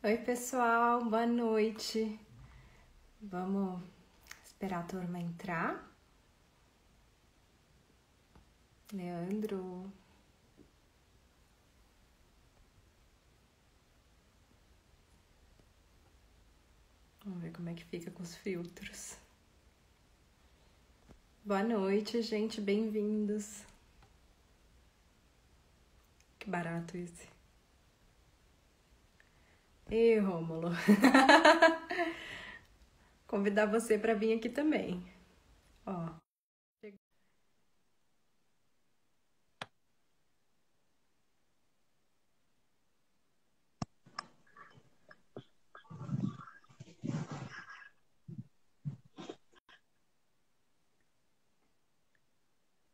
Oi, pessoal, boa noite. Vamos esperar a turma entrar. Leandro. Vamos ver como é que fica com os filtros. Boa noite, gente, bem-vindos. Que barato esse. Ei, Rômulo. Convidar você para vir aqui também. Ó.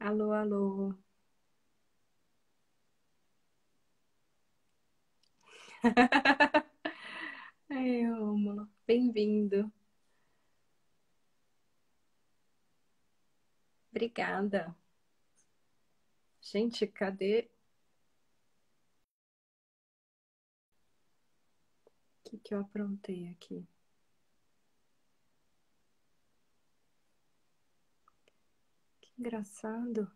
Alô, alô. Ei, Rômulo, bem-vindo. Obrigada. Gente, cadê? O que eu aprontei aqui? Que engraçado.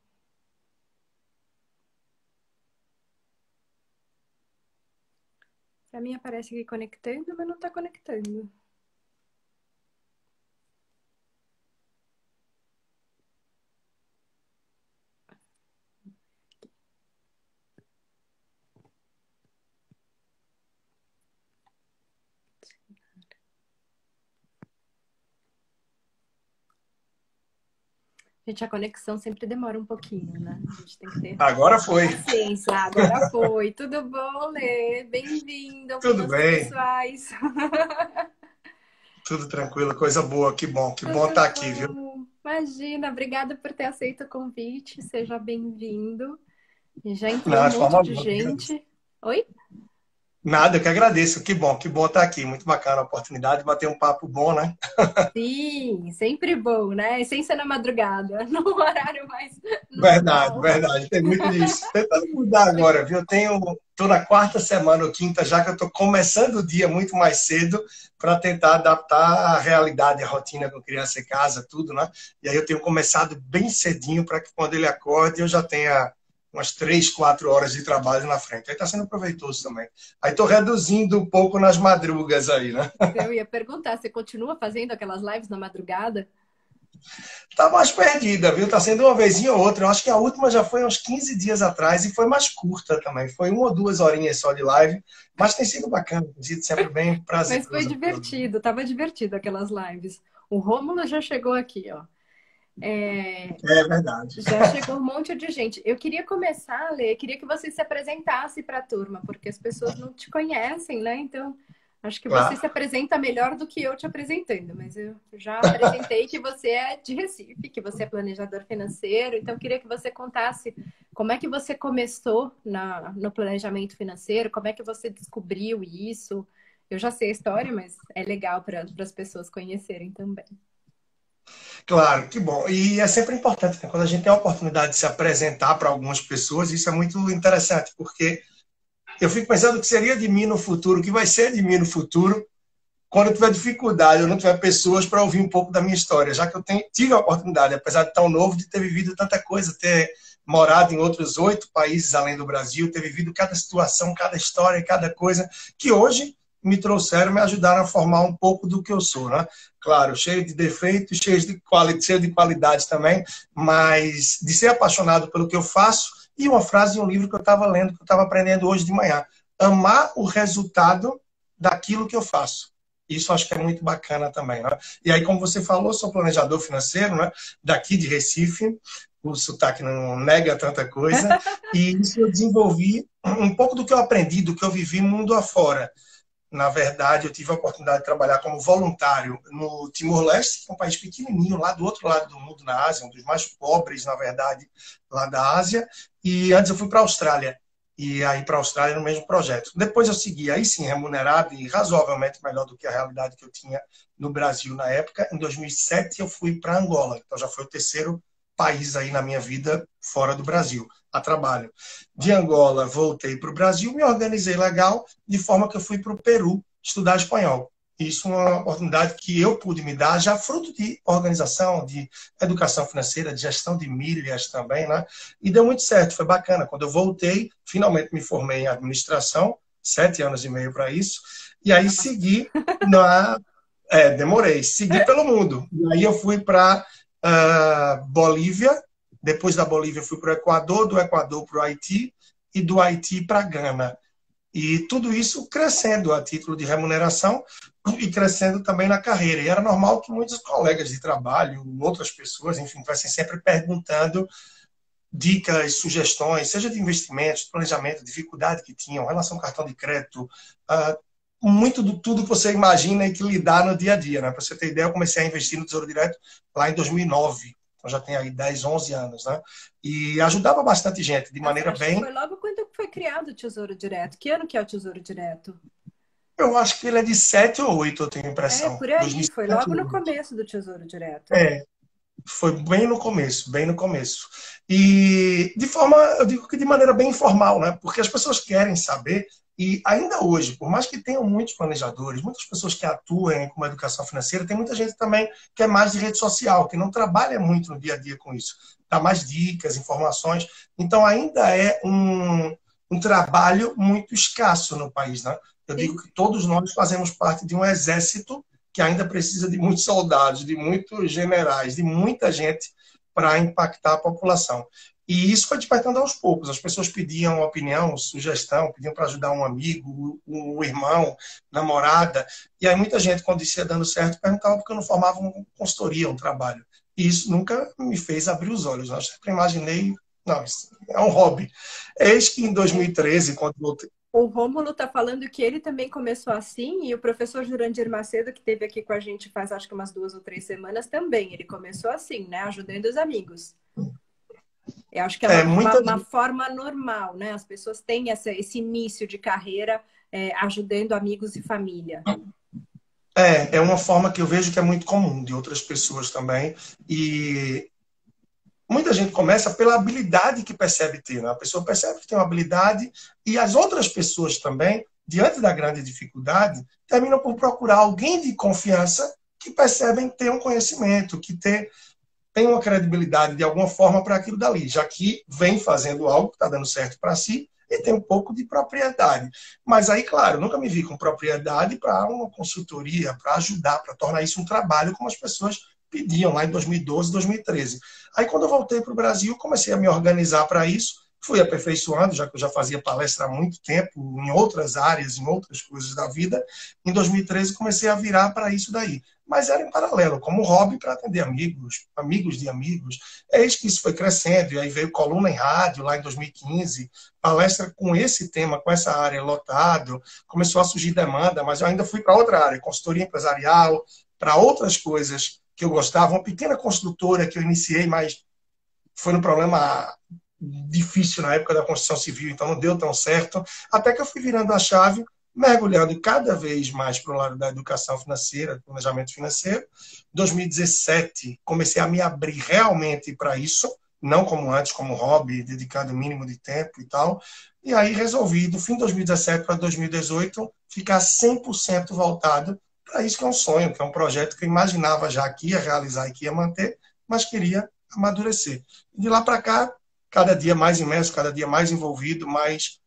Pra mim aparece aqui conectando, mas não tá conectando. Gente, a conexão sempre demora um pouquinho, né? A gente tem que ter Agora foi. paciência. Agora foi. Tudo bom, Lê? Bem-vindo ao Tudo Finanças bem, Pessoais. tudo tranquilo, coisa boa, que bom Tudo estar aqui, viu? bom? Imagina, obrigada por ter aceito o convite. Seja bem-vindo. Já entrou Não, um de forma monte de alguma, eu que agradeço. gente. Oi? Nada, eu que agradeço, que bom estar aqui, muito bacana a oportunidade de bater um papo bom, né? Sim, sempre bom, né? Sem ser na madrugada, no horário mais Verdade, normal. verdade, tem muito disso. Tentando mudar agora, viu? Tô na quarta semana ou quinta já que eu tô começando o dia muito mais cedo para tentar adaptar a realidade, a rotina com criança em casa, tudo, né? E aí eu tenho começado bem cedinho para que quando ele acorde eu já tenha umas 3, 4 horas de trabalho na frente. Aí está sendo proveitoso também. Aí estou reduzindo um pouco nas madrugas aí, né? Eu ia perguntar, você continua fazendo aquelas lives na madrugada? Tá mais perdida, viu? Tá sendo uma vezinha ou outra. Eu acho que a última já foi uns 15 dias atrás e foi mais curta também. Foi 1 ou 2 horinhas só de live, mas tem sido bacana, tem sido sempre bem Mas foi prazeroso. divertido, tava divertido aquelas lives. O Rômulo já chegou aqui, ó. É, É verdade. já chegou um monte de gente. Eu queria começar, Lê, queria que você se apresentasse para a turma, porque as pessoas não te conhecem, né? Então, acho que você Claro. se apresenta melhor do que eu te apresentando, mas eu já apresentei que você é de Recife, que você é planejador financeiro, então eu queria que você contasse como é que você começou no planejamento financeiro, como é que você descobriu isso. Eu já sei a história, mas é legal para as pessoas conhecerem também. Claro, que bom. E é sempre importante, né? Quando a gente tem a oportunidade de se apresentar para algumas pessoas, isso é muito interessante, porque eu fico pensando o que seria de mim no futuro, o que vai ser de mim no futuro, quando eu tiver dificuldade, eu não tiver pessoas para ouvir um pouco da minha história, já que tive a oportunidade, apesar de tão novo, de ter vivido tanta coisa, ter morado em outros 8 países além do Brasil, ter vivido cada situação, cada história, cada coisa, que hoje me trouxeram, me ajudaram a formar um pouco do que eu sou, né? Claro, cheio de defeitos, cheio de qualidades também, mas de ser apaixonado pelo que eu faço, e uma frase de um livro que eu estava lendo, que eu estava aprendendo hoje de manhã: amar o resultado daquilo que eu faço. Isso acho que é muito bacana também, né? E aí, como você falou, sou planejador financeiro, né? Daqui de Recife, o sotaque não nega tanta coisa, e isso eu desenvolvi um pouco do que eu aprendi, do que eu vivi mundo afora. Na verdade, eu tive a oportunidade de trabalhar como voluntário no Timor-Leste, que é um país pequenininho, lá do outro lado do mundo, na Ásia, um dos mais pobres, na verdade, lá da Ásia. E antes eu fui para a Austrália. E aí para a Austrália no mesmo projeto. Depois eu segui, aí sim, remunerado e razoavelmente melhor do que a realidade que eu tinha no Brasil na época. Em 2007 eu fui para Angola. Então já foi o terceiro país aí na minha vida fora do Brasil, a trabalho. De Angola voltei para o Brasil, me organizei legal, de forma que eu fui para o Peru estudar espanhol. Isso é uma oportunidade que eu pude me dar, já fruto de organização, de educação financeira, de gestão de milhas também, né? E deu muito certo, foi bacana. Quando eu voltei, finalmente me formei em administração, 7 anos e meio para isso, e aí segui na... demorei, segui pelo mundo. E aí eu fui para Bolívia, depois da Bolívia fui para o Equador, do Equador para o Haiti, e do Haiti para Gana. E tudo isso crescendo a título de remuneração e crescendo também na carreira. E era normal que muitos colegas de trabalho, outras pessoas, enfim, estivessem sempre perguntando dicas, sugestões, seja de investimentos, de planejamento, dificuldade que tinham, relação ao cartão de crédito, muito de tudo que você imagina e que lidar no dia a dia. Né? Para você ter ideia, eu comecei a investir no Tesouro Direto lá em 2009. Então já tem aí 10, 11 anos. Né? E ajudava bastante gente, de maneira bem... Foi logo quando foi criado o Tesouro Direto. Que ano que é o Tesouro Direto? Eu acho que ele é de 7 ou 8, eu tenho a impressão. Por aí, 2007, foi logo no 2008. começo do Tesouro Direto. Foi bem no começo, bem no começo. E de forma, eu digo que de maneira bem informal, né? Porque as pessoas querem saber, e ainda hoje, por mais que tenham muitos planejadores, muitas pessoas que atuem com a educação financeira, tem muita gente também que é mais de rede social, que não trabalha muito no dia a dia com isso. Dá mais dicas, informações. Então ainda é um trabalho muito escasso no país, né? Eu digo que todos nós fazemos parte de um exército que ainda precisa de muitos soldados, de muitos generais, de muita gente para impactar a população. E isso foi despertando aos poucos. As pessoas pediam opinião, sugestão, pediam para ajudar um amigo, um irmão, namorada. E aí muita gente, quando isso ia dando certo, perguntava por que eu não formava uma consultoria, um trabalho. E isso nunca me fez abrir os olhos. Eu sempre imaginei, não, isso é um hobby. Eis que em 2013, quando voltei... O Rômulo está falando que ele também começou assim, e o professor Jurandir Macedo, que esteve aqui com a gente faz acho que umas 2 ou 3 semanas também, ele começou assim, né? Ajudando os amigos. Eu acho que é uma forma normal, né? As pessoas têm esse início de carreira ajudando amigos e família. É uma forma que eu vejo que é muito comum de outras pessoas também. E muita gente começa pela habilidade que percebe ter. Né? A pessoa percebe que tem uma habilidade e as outras pessoas também, diante da grande dificuldade, terminam por procurar alguém de confiança que percebem ter um conhecimento, que tem uma credibilidade de alguma forma para aquilo dali, já que vem fazendo algo que está dando certo para si e tem um pouco de propriedade. Mas aí, claro, nunca me vi com propriedade para uma consultoria, para ajudar, para tornar isso um trabalho como as pessoas pediam lá em 2012, 2013. Aí, quando eu voltei para o Brasil, comecei a me organizar para isso, fui aperfeiçoando, já que eu já fazia palestra há muito tempo, em outras áreas, em outras coisas da vida. Em 2013, comecei a virar para isso daí. Mas era em paralelo, como hobby para atender amigos, amigos de amigos. Eis que isso foi crescendo, e aí veio coluna em rádio lá em 2015, palestra com esse tema, com essa área lotado, começou a surgir demanda, mas eu ainda fui para outra área, consultoria empresarial, para outras coisas que eu gostava, uma pequena construtora que eu iniciei, mas foi um problema difícil na época da construção civil, então não deu tão certo, até que eu fui virando a chave, mergulhando cada vez mais para o lado da educação financeira, do planejamento financeiro. Em 2017, comecei a me abrir realmente para isso, não como antes, como hobby, dedicado o mínimo de tempo e tal. E aí resolvi, do fim de 2017 para 2018, ficar 100% voltado para isso, que é um sonho, que é um projeto que eu imaginava já que ia realizar e que ia manter, mas queria amadurecer. E de lá para cá, cada dia mais imerso, cada dia mais envolvido, mais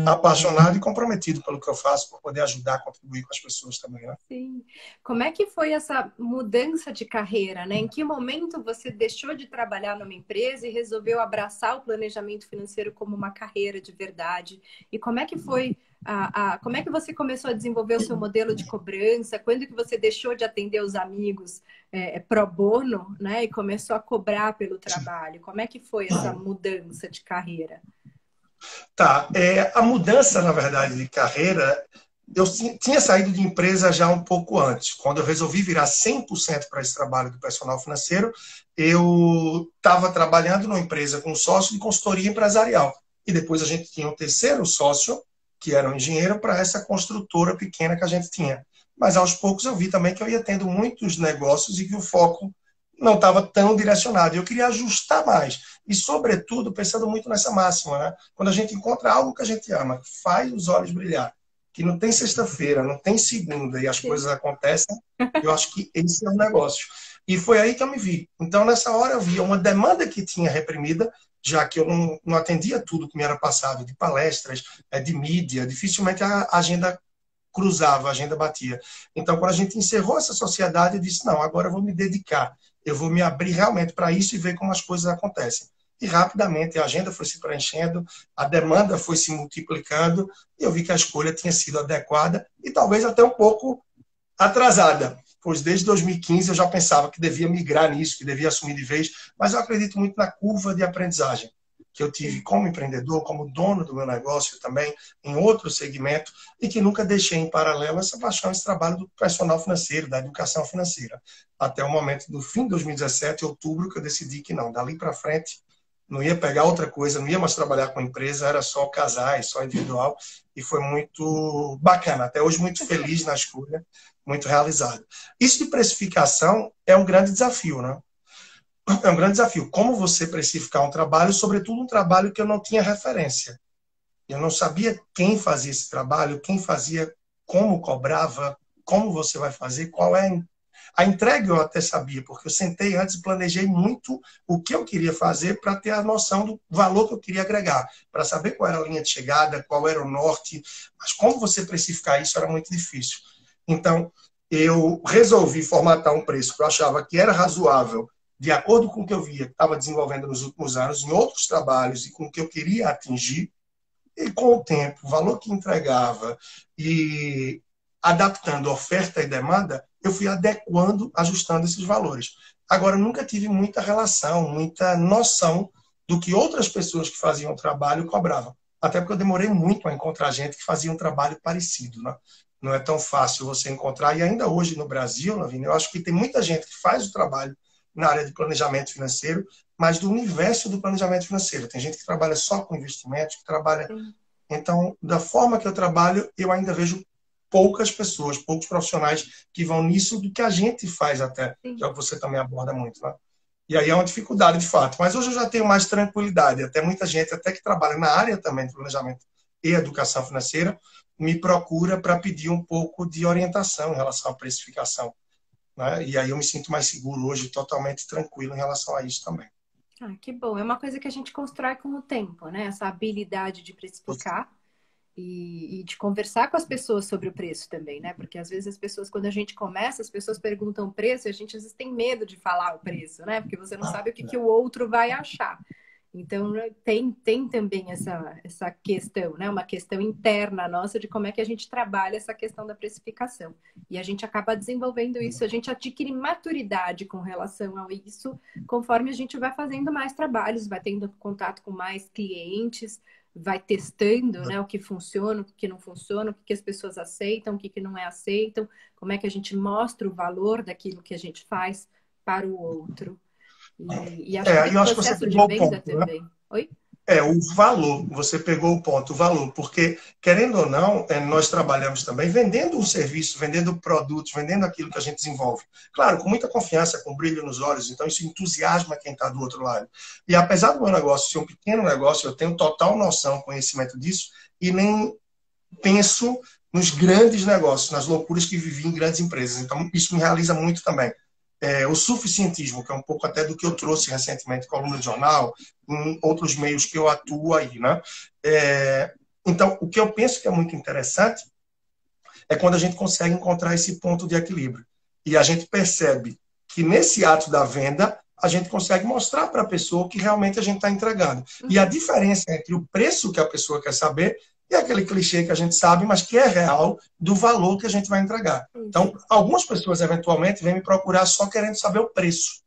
apaixonado e comprometido pelo que eu faço, por poder ajudar, contribuir com as pessoas também, né? Sim. Como é que foi essa mudança de carreira, né? Em que momento você deixou de trabalhar numa empresa e resolveu abraçar o planejamento financeiro como uma carreira de verdade? E como é que foi como é que você começou a desenvolver o seu modelo de cobrança? Quando que você deixou de atender os amigos pro bono, né? E começou a cobrar pelo trabalho? Como é que foi essa mudança de carreira? Tá, a mudança, na verdade, de carreira, eu tinha saído de empresa já um pouco antes. Quando eu resolvi virar 100% para esse trabalho do personal financeiro, eu estava trabalhando numa empresa com um sócio de consultoria empresarial. E depois a gente tinha um terceiro sócio, que era um engenheiro, para essa construtora pequena que a gente tinha. Mas aos poucos eu vi também que eu ia tendo muitos negócios e que o foco não estava tão direcionado. Eu queria ajustar mais. E, sobretudo, pensando muito nessa máxima, né? Quando a gente encontra algo que a gente ama, faz os olhos brilhar, que não tem sexta-feira, não tem segunda e as Sim. coisas acontecem, eu acho que esse é o negócio. E foi aí que eu me vi. Então, nessa hora, eu via uma demanda que tinha reprimida, já que eu não atendia tudo que me era passado, de palestras, de mídia, dificilmente a agenda cruzava, a agenda batia. Então, quando a gente encerrou essa sociedade, eu disse, não, agora eu vou me dedicar, eu vou me abrir realmente para isso e ver como as coisas acontecem. E rapidamente a agenda foi se preenchendo, a demanda foi se multiplicando, e eu vi que a escolha tinha sido adequada e talvez até um pouco atrasada, pois desde 2015 eu já pensava que devia migrar nisso, que devia assumir de vez, mas eu acredito muito na curva de aprendizagem que eu tive como empreendedor, como dono do meu negócio também, em outro segmento, e que nunca deixei em paralelo essa paixão, esse trabalho do personal financeiro, da educação financeira. Até o momento do fim de 2017, outubro, que eu decidi que não, dali para frente, não ia pegar outra coisa, não ia mais trabalhar com empresa, era só casais, só individual, e foi muito bacana. Até hoje, muito feliz na escolha, muito realizado. Isso de precificação é um grande desafio, né? É um grande desafio. Como você precificar um trabalho, sobretudo um trabalho que eu não tinha referência. Eu não sabia quem fazia esse trabalho, quem fazia, como cobrava, como você vai fazer, qual é a entrega eu até sabia, porque eu sentei antes e planejei muito o que eu queria fazer para ter a noção do valor que eu queria agregar, para saber qual era a linha de chegada, qual era o norte, mas como você precificar isso era muito difícil. Então, eu resolvi formatar um preço que eu achava que era razoável, de acordo com o que eu via que estava desenvolvendo nos últimos anos, em outros trabalhos e com o que eu queria atingir, e com o tempo, o valor que entregava e adaptando oferta e demanda, eu fui adequando, ajustando esses valores. Agora, eu nunca tive muita relação, muita noção do que outras pessoas que faziam o trabalho cobravam. Até porque eu demorei muito a encontrar gente que fazia um trabalho parecido, né? Não é tão fácil você encontrar. E ainda hoje no Brasil, Lavínia, eu acho que tem muita gente que faz o trabalho na área de planejamento financeiro, mas do universo do planejamento financeiro. Tem gente que trabalha só com investimentos, que trabalha... Sim. Então, da forma que eu trabalho, eu ainda vejo poucas pessoas, poucos profissionais que vão nisso do que a gente faz até, que Sim. é o que você também aborda muito, né? E aí é uma dificuldade, de fato. Mas hoje eu já tenho mais tranquilidade. Até muita gente, até que trabalha na área também de planejamento e educação financeira, me procura para pedir um pouco de orientação em relação à precificação, né? E aí eu me sinto mais seguro hoje, totalmente tranquilo em relação a isso também. Ah, que bom. É uma coisa que a gente constrói com o tempo, né? Essa habilidade de precificar e de conversar com as pessoas sobre o preço também, né? Porque às vezes as pessoas, quando a gente começa, as pessoas perguntam o preço e a gente às vezes tem medo de falar o preço, né? Porque você não sabe o que, que o outro vai achar. Então, né, tem também essa questão, né? Uma questão interna nossa de como é que a gente trabalha essa questão da precificação. E a gente acaba desenvolvendo isso, a gente adquire maturidade com relação a isso, conforme a gente vai fazendo mais trabalhos, vai tendo contato com mais clientes, vai testando, né, o que funciona, o que não funciona, o que as pessoas aceitam, o que não é aceitam, como é que a gente mostra o valor daquilo que a gente faz para o outro. E acho que É, tem eu um acho que você processo de pegou o venda ponto, né? também. Oi? O valor, você pegou o ponto, o valor, porque, querendo ou não, nós trabalhamos também vendendo um serviço, vendendo produtos, vendendo aquilo que a gente desenvolve. Claro, com muita confiança, com brilho nos olhos, então isso entusiasma quem está do outro lado. E apesar do meu negócio ser um pequeno negócio, eu tenho total noção, conhecimento disso, e nem penso nos grandes negócios, nas loucuras que vivi em grandes empresas. Então, isso me realiza muito também. O suficientismo, que é um pouco até do que eu trouxe recentemente, coluna de jornal, em outros meios que eu atuo aí, né? Então, o que eu penso que é muito interessante é quando a gente consegue encontrar esse ponto de equilíbrio. E a gente percebe que nesse ato da venda, a gente consegue mostrar para a pessoa o que realmente a gente está entregando. E a diferença entre o preço que a pessoa quer saber e aquele clichê que a gente sabe, mas que é real, do valor que a gente vai entregar. Então, algumas pessoas, eventualmente, vêm me procurar só querendo saber o preço.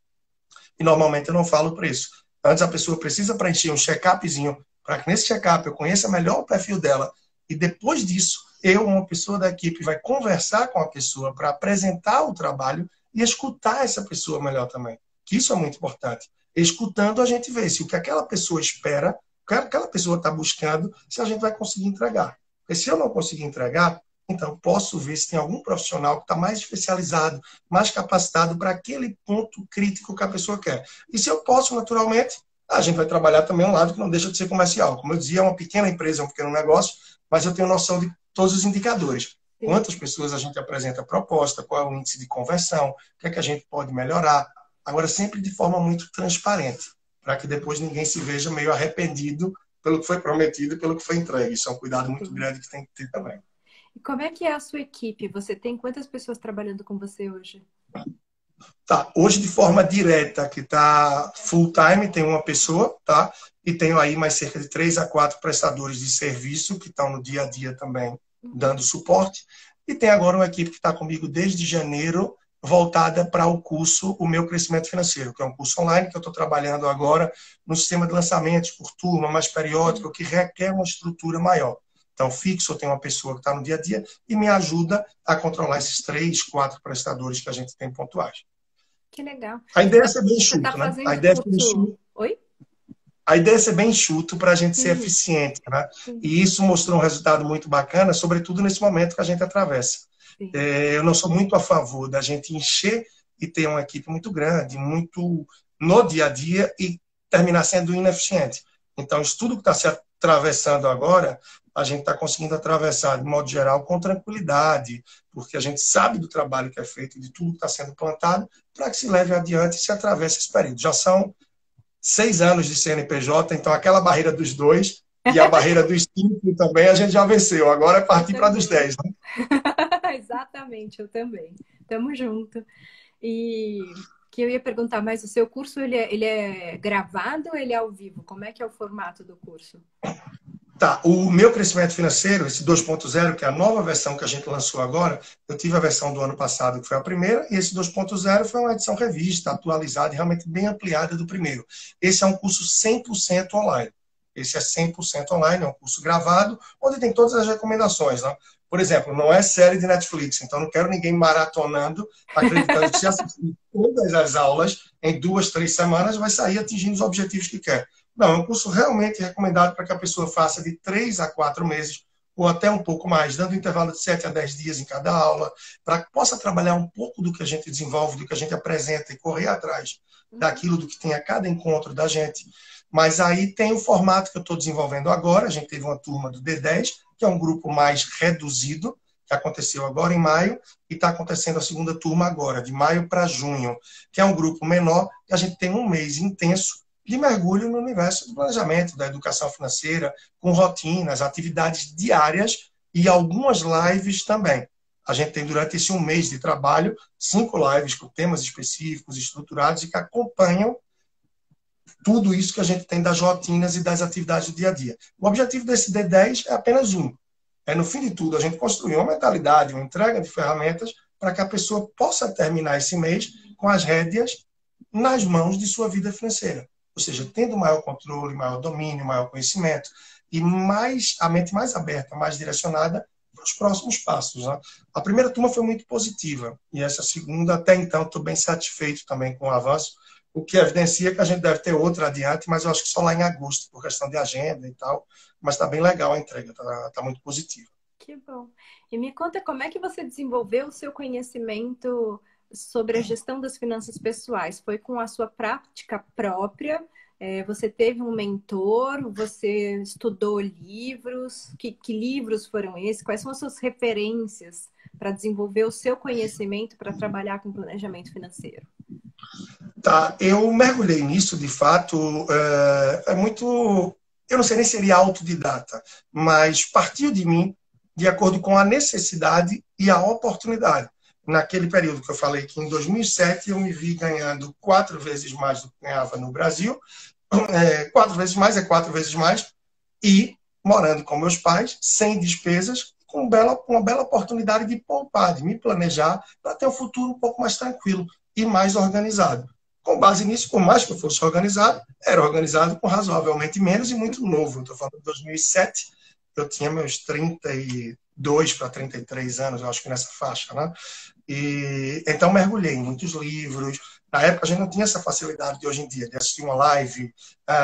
E, normalmente, eu não falo o preço. Antes, a pessoa precisa preencher um check-upzinho para que nesse check-up eu conheça melhor o perfil dela. E, depois disso, eu, uma pessoa da equipe, vai conversar com a pessoa para apresentar o trabalho e escutar essa pessoa melhor também. Que isso é muito importante. Escutando, a gente vê se o que aquela pessoa espera, o que aquela pessoa está buscando, se a gente vai conseguir entregar. Porque se eu não conseguir entregar, então posso ver se tem algum profissional que está mais especializado, mais capacitado para aquele ponto crítico que a pessoa quer. E se eu posso, naturalmente, a gente vai trabalhar também um lado que não deixa de ser comercial. Como eu dizia, é uma pequena empresa, é um pequeno negócio, mas eu tenho noção de todos os indicadores. Sim. Quantas pessoas a gente apresenta proposta, qual é o índice de conversão, o que é que a gente pode melhorar. Agora, sempre de forma muito transparente, para que depois ninguém se veja meio arrependido pelo que foi prometido e pelo que foi entregue. Isso é um cuidado muito grande que tem que ter também. E como é que é a sua equipe? Você tem quantas pessoas trabalhando com você hoje? Tá, hoje de forma direta, que está full time, tem uma pessoa, tá? E tenho aí mais cerca de 3 a 4 prestadores de serviço que estão no dia a dia também dando suporte. E tem agora uma equipe que está comigo desde janeiro, voltada para o curso O Meu Crescimento Financeiro, que é um curso online que eu estou trabalhando agora no sistema de lançamentos por turma, mais periódico, que requer uma estrutura maior. Então, fixo, eu tenho uma pessoa que está no dia a dia e me ajuda a controlar esses 3, 4 prestadores que a gente tem pontuais. Que legal. A ideia é ser bem enxuto, tá né? A ideia é ser bem enxuto. Oi? A ideia é ser bem enxuto para a gente ser eficiente, né? E isso mostrou um resultado muito bacana, sobretudo nesse momento que a gente atravessa. Eu não sou muito a favor da gente encher e ter uma equipe muito grande, muito no dia a dia e terminar sendo ineficiente. Então, isso tudo que está se atravessando agora, a gente está conseguindo atravessar, de modo geral, com tranquilidade, porque a gente sabe do trabalho que é feito e de tudo que está sendo plantado, para que se leve adiante e se atravesse esse período. Já são 6 anos de CNPJ, então aquela barreira dos 2 e a barreira dos 5 também a gente já venceu. Agora é partir para dos 10, né? Exatamente, eu também. Tamo junto. E que eu ia perguntar, mas o seu curso ele é gravado ou ele é ao vivo? Como é que é o formato do curso? Tá, o meu crescimento financeiro, esse 2.0, que é a nova versão que a gente lançou agora, eu tive a versão do ano passado, que foi a primeira, e esse 2.0 foi uma edição revista, atualizada e realmente bem ampliada do primeiro. Esse é um curso 100% online. Esse é 100% online, é um curso gravado, onde tem todas as recomendações, né? Por exemplo, não é série de Netflix, então não quero ninguém maratonando, acreditando que se assistir todas as aulas em 2, 3 semanas, vai sair atingindo os objetivos que quer. Não, é um curso realmente recomendado para que a pessoa faça de 3 a 4 meses, ou até um pouco mais, dando intervalo de 7 a 10 dias em cada aula, para que possa trabalhar um pouco do que a gente desenvolve, do que a gente apresenta e correr atrás daquilo do que tem a cada encontro da gente. Mas aí tem o formato que eu estou desenvolvendo agora. A gente teve uma turma do D10, que é um grupo mais reduzido, que aconteceu agora em maio, e está acontecendo a segunda turma agora, de maio para junho, que é um grupo menor, e a gente tem um mês intenso de mergulho no universo do planejamento, da educação financeira, com rotinas, atividades diárias e algumas lives também. A gente tem, durante esse um mês de trabalho, 5 lives com temas específicos, estruturados, e que acompanham tudo isso que a gente tem das rotinas e das atividades do dia a dia. O objetivo desse D10 é apenas um. É, no fim de tudo, a gente construir uma mentalidade, uma entrega de ferramentas para que a pessoa possa terminar esse mês com as rédeas nas mãos de sua vida financeira. Ou seja, tendo maior controle, maior domínio, maior conhecimento e a mente mais aberta, mais direcionada para os próximos passos, né? A primeira turma foi muito positiva e essa segunda, até então, estou bem satisfeito também com o avanço, o que evidencia que a gente deve ter outra adiante, mas eu acho que só lá em agosto, por questão de agenda e tal. Mas está bem legal a entrega, está muito positiva. Que bom. E me conta como é que você desenvolveu o seu conhecimento sobre a gestão das finanças pessoais? Foi com a sua prática própria? Você teve um mentor? Você estudou livros? Que livros foram esses? Quais são as suas referências para desenvolver o seu conhecimento para trabalhar com planejamento financeiro? Tá, eu mergulhei nisso, de fato, é muito... Eu não sei nem se seria autodidata, mas partiu de mim de acordo com a necessidade e a oportunidade. Naquele período que eu falei que em 2007 eu me vi ganhando 4 vezes mais do que ganhava no Brasil, 4 vezes mais é 4 vezes mais, e morando com meus pais, sem despesas, com uma bela oportunidade de poupar, de me planejar para ter um futuro um pouco mais tranquilo e mais organizado. Com base nisso, por mais que eu fosse organizado, era organizado com razoavelmente menos e muito novo. Estou falando de 2007, eu tinha meus 32 para 33 anos, eu acho que nessa faixa, né? E então mergulhei em muitos livros. Na época a gente não tinha essa facilidade de hoje em dia, de assistir uma live,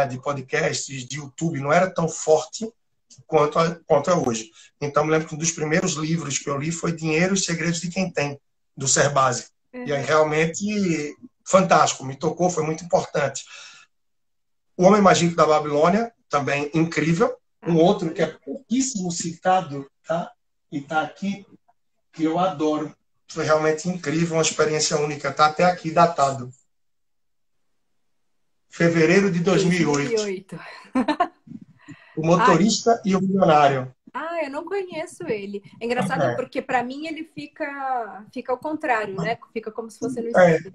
de podcasts, de YouTube, não era tão forte quanto é hoje. Então me lembro que um dos primeiros livros que eu li foi Dinheiro e Segredos de Quem Tem, do Cerbasi. E aí realmente fantástico, me tocou, foi muito importante. O Homem Mais Rico da Babilônia, também incrível. Um outro que é pouquíssimo citado, tá? e está aqui, que eu adoro. Foi realmente incrível, uma experiência única. Está até aqui datado. Fevereiro de 2008. 2008. O Ah, motorista e o milionário. eu não conheço ele. É engraçado É, porque para mim ele fica ao contrário, né? Fica como se fosse no é, espelho.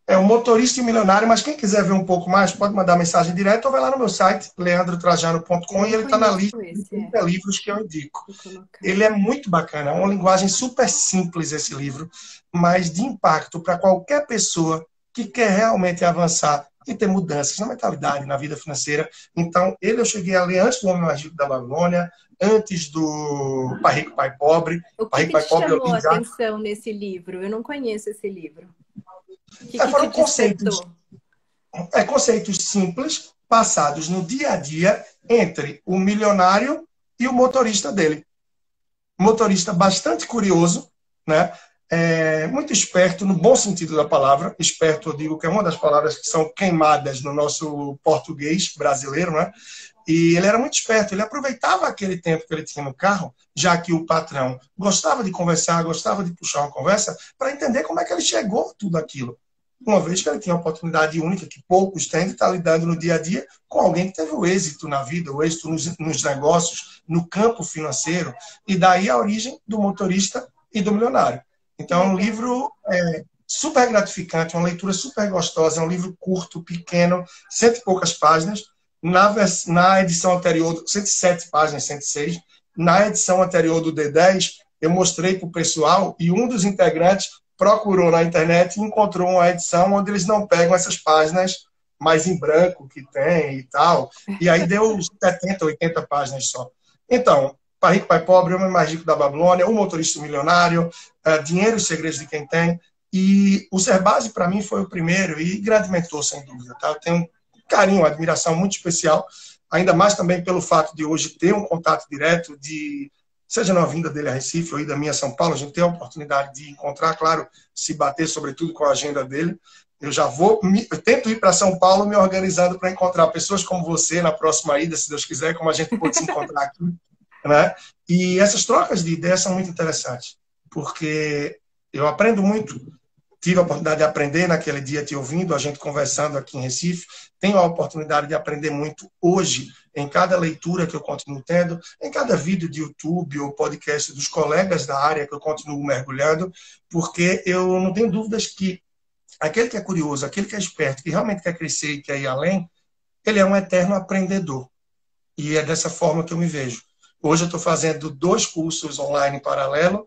é o motorista e o milionário, mas quem quiser ver um pouco mais, pode mandar mensagem direta ou vai lá no meu site, Eu leandrotrajano.com, e não ele está na conheço lista de esse, 30 livros que eu indico. Vou colocar. Ele é muito bacana, é uma linguagem super simples esse livro, mas de impacto para qualquer pessoa que quer realmente avançar e ter mudanças na mentalidade, na vida financeira. Então, ele eu cheguei a ler antes do Homem Mais Rico da Babilônia, antes do Pai Rico, Pai Pobre. O Pai que Rico, que te Pai Pobre eu chamou li a já. atenção nesse livro? Eu não conheço esse livro. O que te Foram conceitos, despertou? conceitos simples, passados no dia a dia entre o milionário e o motorista dele. Motorista bastante curioso, né? Muito esperto, no bom sentido da palavra. Esperto, eu digo que é uma das palavras que são queimadas no nosso português brasileiro, né? E ele era muito esperto, ele aproveitava aquele tempo que ele tinha no carro, já que o patrão gostava de conversar, gostava de puxar uma conversa, para entender como é que ele chegou a tudo aquilo. Uma vez que ele tinha uma oportunidade única, que poucos têm, de estar lidando no dia a dia com alguém que teve o êxito na vida, o êxito nos negócios, no campo financeiro, e daí a origem do motorista e do milionário. Que Então, é um legal. livro super gratificante, uma leitura super gostosa, é um livro curto, pequeno, cento e poucas páginas. Na edição anterior, 107 páginas, 106, na edição anterior do D10, eu mostrei para o pessoal e um dos integrantes procurou na internet e encontrou uma edição onde eles não pegam essas páginas mais em branco que tem e tal. E aí deu 70, 80 páginas só. Então, Pai Rico, Pai Pobre, Homem Mais Rico da Babilônia, O Motorista Milionário, Dinheiro e Segredos de Quem Tem. E o Cerbasi, para mim, foi o primeiro e grande mentor, sem dúvida. Tá? Eu tenho um carinho, uma admiração muito especial, ainda mais também pelo fato de hoje ter um contato direto, seja na vinda dele a Recife ou da minha a São Paulo, a gente tem a oportunidade de encontrar, claro, se bater sobretudo com a agenda dele. Eu tento ir para São Paulo me organizando para encontrar pessoas como você na próxima ida, se Deus quiser, como a gente pode se encontrar aqui, né? E essas trocas de ideias são muito interessantes, porque eu aprendo muito. Tive a oportunidade de aprender naquele dia te ouvindo, a gente conversando aqui em Recife. Tenho a oportunidade de aprender muito hoje, em cada leitura que eu continuo tendo, em cada vídeo de YouTube ou podcast dos colegas da área que eu continuo mergulhando, porque eu não tenho dúvidas que aquele que é curioso, aquele que é esperto, que realmente quer crescer e quer ir além, ele é um eterno aprendedor. E é dessa forma que eu me vejo. Hoje eu estou fazendo 2 cursos online em paralelo,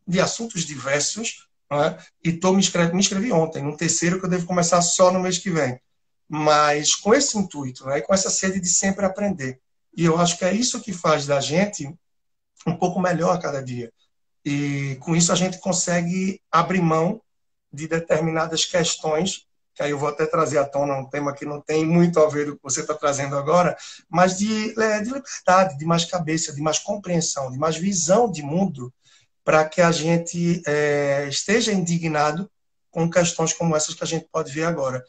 de assuntos diversos, né? E me inscrevi ontem, no terceiro que eu devo começar só no mês que vem. Mas com esse intuito, né? Com essa sede de sempre aprender. E eu acho que é isso que faz da gente um pouco melhor a cada dia. E com isso a gente consegue abrir mão de determinadas questões, que aí eu vou até trazer à tona um tema que não tem muito a ver com o que você está trazendo agora, mas de liberdade, de mais cabeça, de mais compreensão, de mais visão de mundo, para que a gente esteja indignado com questões como essas que a gente pode ver agora,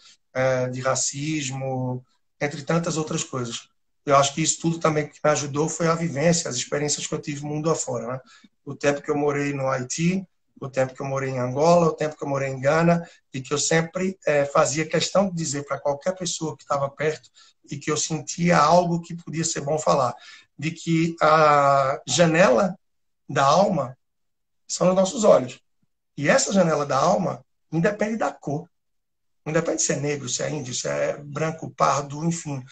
de racismo, entre tantas outras coisas. Eu acho que isso tudo também que me ajudou foi a vivência, as experiências que eu tive mundo afora. Né? O tempo que eu morei no Haiti, o tempo que eu morei em Angola, o tempo que eu morei em Gana, e que eu sempre fazia questão de dizer para qualquer pessoa que estava perto e que eu sentia algo que podia ser bom falar, de que a janela da alma são os nossos olhos. E essa janela da alma independe da cor. Não depende se é negro, se é índio, se é branco, pardo, enfim.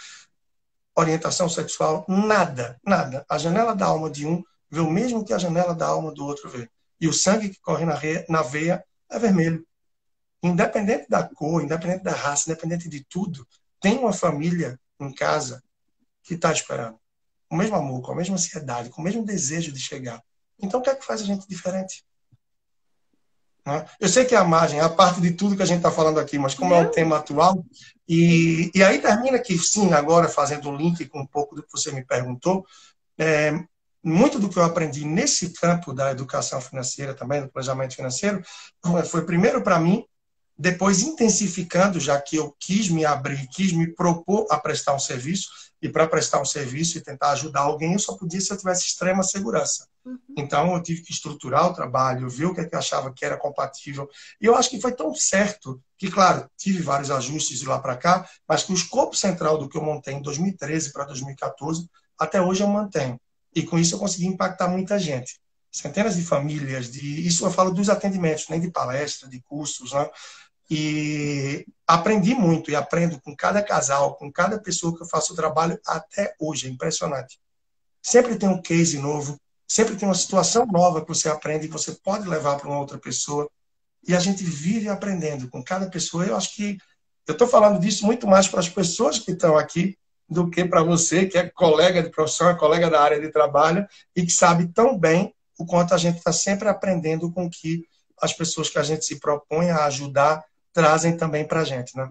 Orientação sexual, nada, nada. A janela da alma de um vê o mesmo que a janela da alma do outro vê. E o sangue que corre na veia é vermelho. Independente da cor, independente da raça, independente de tudo, tem uma família em casa que está esperando. Com o mesmo amor, com a mesma ansiedade, com o mesmo desejo de chegar. Então, o que é que faz a gente diferente? Né? Eu sei que é a margem, é a parte de tudo que a gente está falando aqui, mas como é um Não, tema atual, e aí termina que, sim, agora fazendo um link com um pouco do que você me perguntou, muito do que eu aprendi nesse campo da educação financeira também, do planejamento financeiro, foi primeiro para mim, depois intensificando, já que eu quis me abrir, quis me propor a prestar um serviço, e para prestar um serviço e tentar ajudar alguém, eu só podia se eu tivesse extrema segurança. Então, eu tive que estruturar o trabalho, ver o que eu achava que era compatível. E eu acho que foi tão certo que, claro, tive vários ajustes de lá para cá, mas que o escopo central do que eu montei em 2013 para 2014, até hoje eu mantenho. E com isso eu consegui impactar muita gente. Centenas de famílias, isso eu falo dos atendimentos, nem de palestra, de cursos, né? E aprendi muito e aprendo com cada casal, com cada pessoa que eu faço o trabalho até hoje. É impressionante. Sempre tem um case novo, sempre tem uma situação nova que você aprende e você pode levar para uma outra pessoa. E a gente vive aprendendo com cada pessoa. Eu acho que eu estou falando disso muito mais para as pessoas que estão aqui do que para você, que é colega de profissão, é colega da área de trabalho e que sabe tão bem o quanto a gente está sempre aprendendo com que as pessoas que a gente se propõe a ajudar trazem também para a gente, né?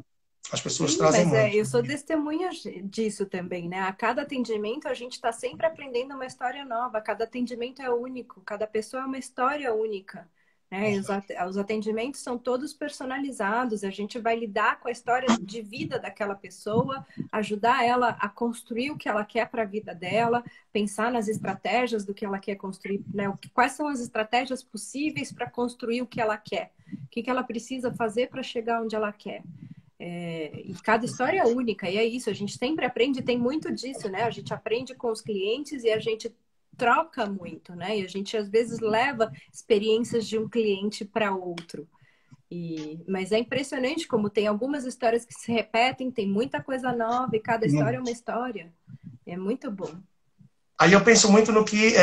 As pessoas Sim, trazem mas muito. eu sou testemunha disso também, né? A cada atendimento a gente está sempre aprendendo uma história nova, cada atendimento é único, cada pessoa é uma história única, né? E os atendimentos são todos personalizados, a gente vai lidar com a história de vida daquela pessoa, ajudar ela a construir o que ela quer para a vida dela, pensar nas estratégias do que ela quer construir, né? Quais são as estratégias possíveis para construir o que ela quer, o que ela precisa fazer para chegar onde ela quer. E cada história é única, e é isso, a gente sempre aprende, tem muito disso, né? A gente aprende com os clientes e a gente troca muito, né? E a gente às vezes leva experiências de um cliente para outro. Mas é impressionante como tem algumas histórias que se repetem, tem muita coisa nova e cada história é uma história. É muito bom. Aí eu penso muito no que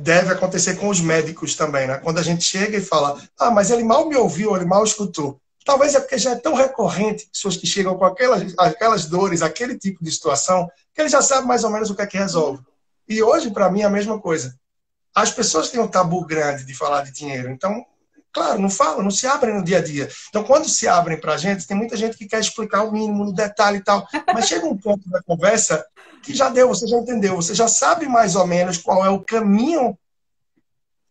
deve acontecer com os médicos também, né? Quando a gente chega e fala, mas ele mal me ouviu, ele mal escutou. Talvez é porque já é tão recorrente pessoas que chegam com aquelas dores, aquele tipo de situação, que ele já sabe mais ou menos o que é que resolve. E hoje, para mim, é a mesma coisa. As pessoas têm um tabu grande de falar de dinheiro. Então, claro, não falam, não se abrem no dia a dia. Então, quando se abrem para a gente, tem muita gente que quer explicar o mínimo, no detalhe e tal. Mas chega um ponto da conversa que já deu, você já entendeu, você já sabe mais ou menos qual é o caminho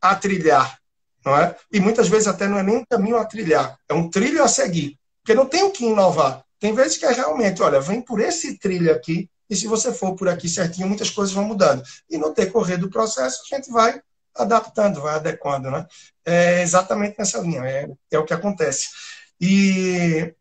a trilhar, não é? E muitas vezes até não é nem um caminho a trilhar, é um trilho a seguir, porque não tem o que inovar. Tem vezes que é realmente, olha, vem por esse trilho aqui, e se você for por aqui certinho, muitas coisas vão mudando. E no decorrer do processo, a gente vai adaptando, vai adequando, né? É exatamente nessa linha, é o que acontece. E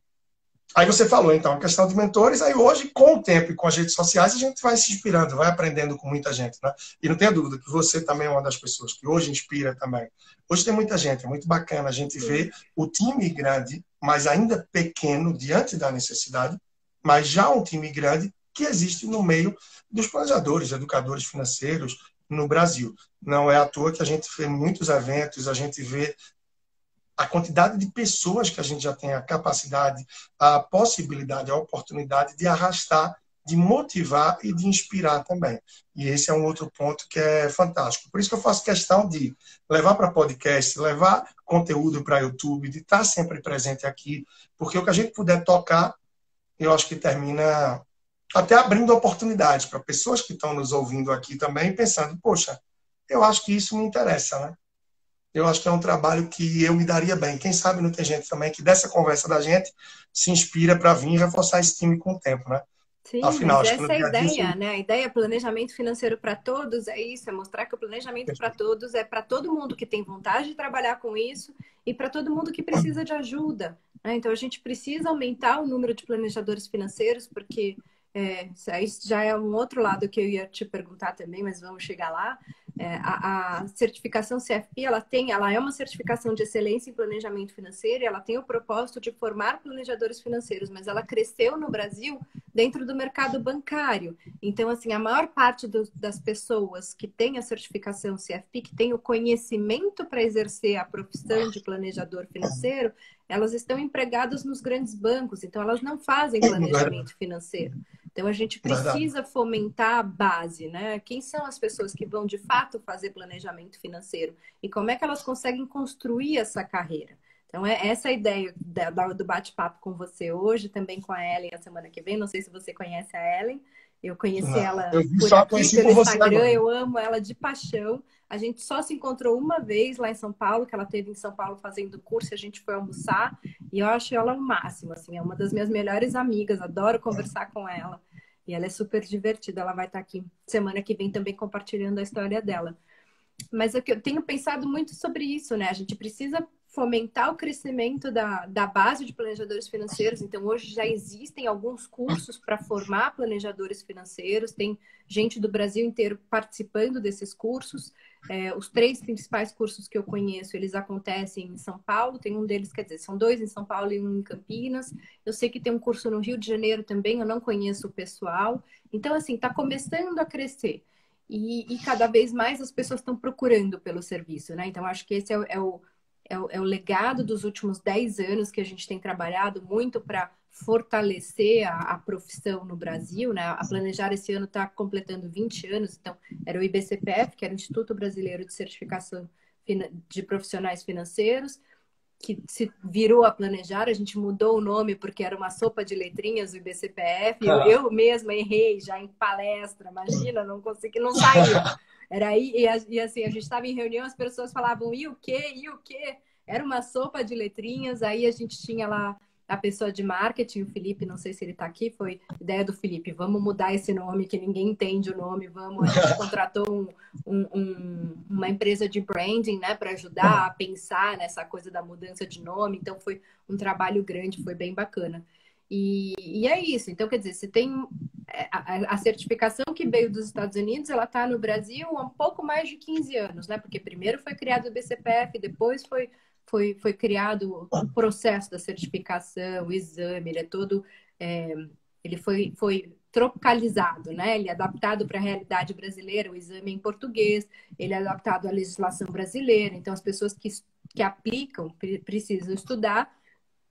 aí você falou, então, a questão de mentores, aí hoje, com o tempo e com as redes sociais, a gente vai se inspirando, vai aprendendo com muita gente, né? E não tenha dúvida que você também é uma das pessoas que hoje inspira também. Hoje tem muita gente, é muito bacana a gente ver o time grande, mas ainda pequeno, diante da necessidade, mas já um time grande que existe no meio dos planejadores, educadores financeiros no Brasil. Não é à toa que a gente vê muitos eventos, a gente vê a quantidade de pessoas que a gente já tem a capacidade, a possibilidade, a oportunidade de arrastar, de motivar e de inspirar também. E esse é um outro ponto que é fantástico. Por isso que eu faço questão de levar para podcast, levar conteúdo para YouTube, de estar sempre presente aqui, porque o que a gente puder tocar, eu acho que termina até abrindo oportunidades para pessoas que estão nos ouvindo aqui também, pensando, poxa, eu acho que isso me interessa, né? Eu acho que é um trabalho que eu me daria bem. Quem sabe não tem gente também que dessa conversa da gente se inspira para vir reforçar esse time com o tempo, né? Sim, Afinal, mas acho que no essa é a dia a dia... ideia, né? A ideia é planejamento financeiro para todos, é isso, é mostrar que o planejamento para todos é para todo mundo que tem vontade de trabalhar com isso e para todo mundo que precisa de ajuda, né? Então a gente precisa aumentar o número de planejadores financeiros, porque isso já é um outro lado que eu ia te perguntar também, mas vamos chegar lá. A certificação CFP, ela é uma certificação de excelência em planejamento financeiro e ela tem o propósito de formar planejadores financeiros, mas ela cresceu no Brasil dentro do mercado bancário. Então, assim, a maior parte das pessoas que têm a certificação CFP, que tem o conhecimento para exercer a profissão de planejador financeiro, elas estão empregadas nos grandes bancos, então elas não fazem planejamento financeiro. Então, a gente precisa fomentar a base, né? Quem são as pessoas que vão, de fato, fazer planejamento financeiro? E como é que elas conseguem construir essa carreira? Então, essa a ideia do bate-papo com você hoje, também com a Ellen a semana que vem. Não sei se você conhece a Ellen. Eu conheci ela por aqui, pelo Instagram. Eu amo ela de paixão. A gente só se encontrou uma vez lá em São Paulo, que ela esteve em São Paulo fazendo curso, e a gente foi almoçar. E eu acho ela o máximo, assim, é uma das minhas melhores amigas. Adoro conversar com ela. E ela é super divertida. Ela vai estar aqui semana que vem também compartilhando a história dela. Mas eu tenho pensado muito sobre isso, né? A gente precisa fomentar o crescimento da base de planejadores financeiros. Então, hoje já existem alguns cursos para formar planejadores financeiros, tem gente do Brasil inteiro participando desses cursos. Os 3 principais cursos que eu conheço, eles acontecem em São Paulo, tem um deles, quer dizer, são 2 em São Paulo e um em Campinas. Eu sei que tem um curso no Rio de Janeiro também, eu não conheço o pessoal. Então, assim, está começando a crescer. E cada vez mais as pessoas estão procurando pelo serviço, né? Então, acho que esse é o legado dos últimos 10 anos que a gente tem trabalhado muito para fortalecer a profissão no Brasil, né? A Planejar esse ano está completando 20 anos, então era o IBCPF, que era o Instituto Brasileiro de Certificação de Profissionais Financeiros, que se virou a Planejar, a gente mudou o nome porque era uma sopa de letrinhas o IBCPF. Eu mesma errei já em palestra, imagina, não consegui, não saía. Era aí, e assim, a gente estava em reunião, as pessoas falavam, e o quê? E o quê? Era uma sopa de letrinhas, aí a gente tinha lá a pessoa de marketing, o Felipe, não sei se ele está aqui, foi ideia do Felipe, vamos mudar esse nome, que ninguém entende o nome, vamos, a gente contratou uma empresa de branding, né, para ajudar a pensar nessa coisa da mudança de nome, então foi um trabalho grande, foi bem bacana. E é isso, então quer dizer, você tem a certificação que veio dos Estados Unidos, ela está no Brasil há um pouco mais de 15 anos, né, porque primeiro foi criado o BCPF, depois foi criado o processo da certificação, o exame, ele é todo, ele foi tropicalizado, né? Ele é adaptado para a realidade brasileira, o exame é em português, ele é adaptado à legislação brasileira, então as pessoas que aplicam precisam estudar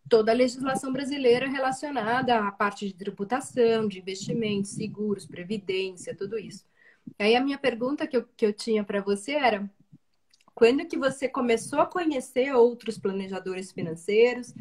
toda a legislação brasileira relacionada à parte de tributação, de investimentos, seguros, previdência, tudo isso. Aí a minha pergunta que eu tinha para você era: quando que você começou a conhecer outros planejadores financeiros?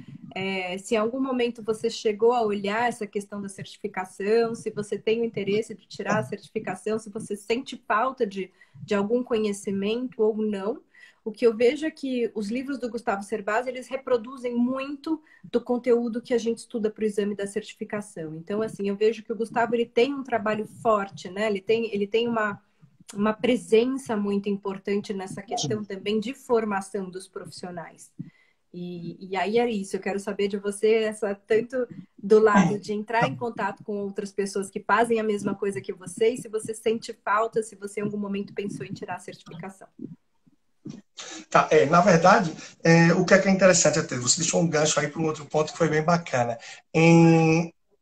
Se em algum momento você chegou a olhar essa questão da certificação, se você tem o interesse de tirar a certificação, se você sente falta de algum conhecimento ou não. O que eu vejo é que os livros do Gustavo Cerbasi, eles reproduzem muito do conteúdo que a gente estuda para o exame da certificação. Então, assim, eu vejo que o Gustavo ele tem um trabalho forte, né? Ele tem uma presença muito importante nessa questão também de formação dos profissionais. E aí é isso, eu quero saber de você, tanto do lado de entrar em contato com outras pessoas que fazem a mesma coisa que você, e se você sente falta, se você em algum momento pensou em tirar a certificação. Tá, na verdade, o que é interessante até, você deixou um gancho aí para um outro ponto que foi bem bacana.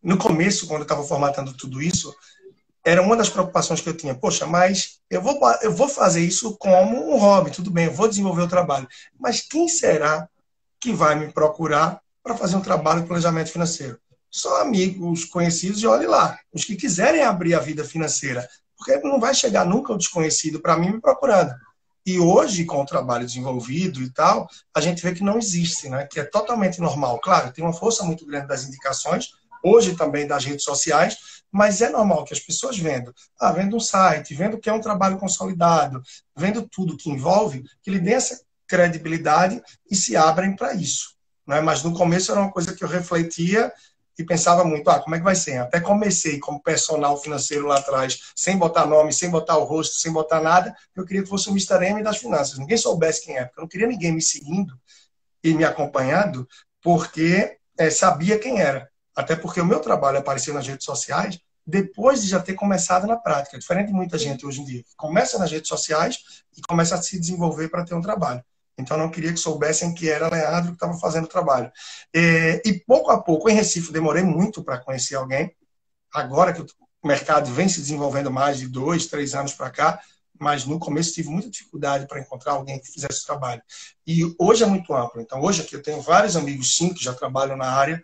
No começo, quando eu estava formatando tudo isso, era uma das preocupações que eu tinha. Poxa, mas eu vou fazer isso como um hobby, tudo bem, eu vou desenvolver o trabalho. Mas quem será que vai me procurar para fazer um trabalho de planejamento financeiro? Só amigos, conhecidos, e olhe lá, os que quiserem abrir a vida financeira. Porque não vai chegar nunca o desconhecido para mim me procurando. E hoje, com o trabalho desenvolvido e tal, a gente vê que não existe, né? Que é totalmente normal. Claro, tem uma força muito grande das indicações, hoje também das redes sociais, mas é normal que as pessoas vendo um site, vendo que é um trabalho consolidado, vendo tudo que envolve, que lhe dê essa credibilidade e se abrem para isso, né? Mas no começo era uma coisa que eu refletia e pensava muito, como é que vai ser? Até comecei como personal financeiro lá atrás, sem botar nome, sem botar o rosto, sem botar nada, eu queria que fosse o Mr. M das finanças. Ninguém soubesse quem é, porque eu não queria ninguém me seguindo e me acompanhando, porque sabia quem era. Até porque o meu trabalho apareceu nas redes sociais depois de já ter começado na prática. Diferente de muita gente hoje em dia, que começa nas redes sociais e começa a se desenvolver para ter um trabalho. Então, eu não queria que soubessem que era Leandro que estava fazendo o trabalho. E pouco a pouco, em Recife, demorei muito para conhecer alguém. Agora que o mercado vem se desenvolvendo mais de 2, 3 anos para cá, mas no começo tive muita dificuldade para encontrar alguém que fizesse o trabalho. E hoje é muito amplo. Então, hoje aqui eu tenho vários amigos, sim, que já trabalham na área.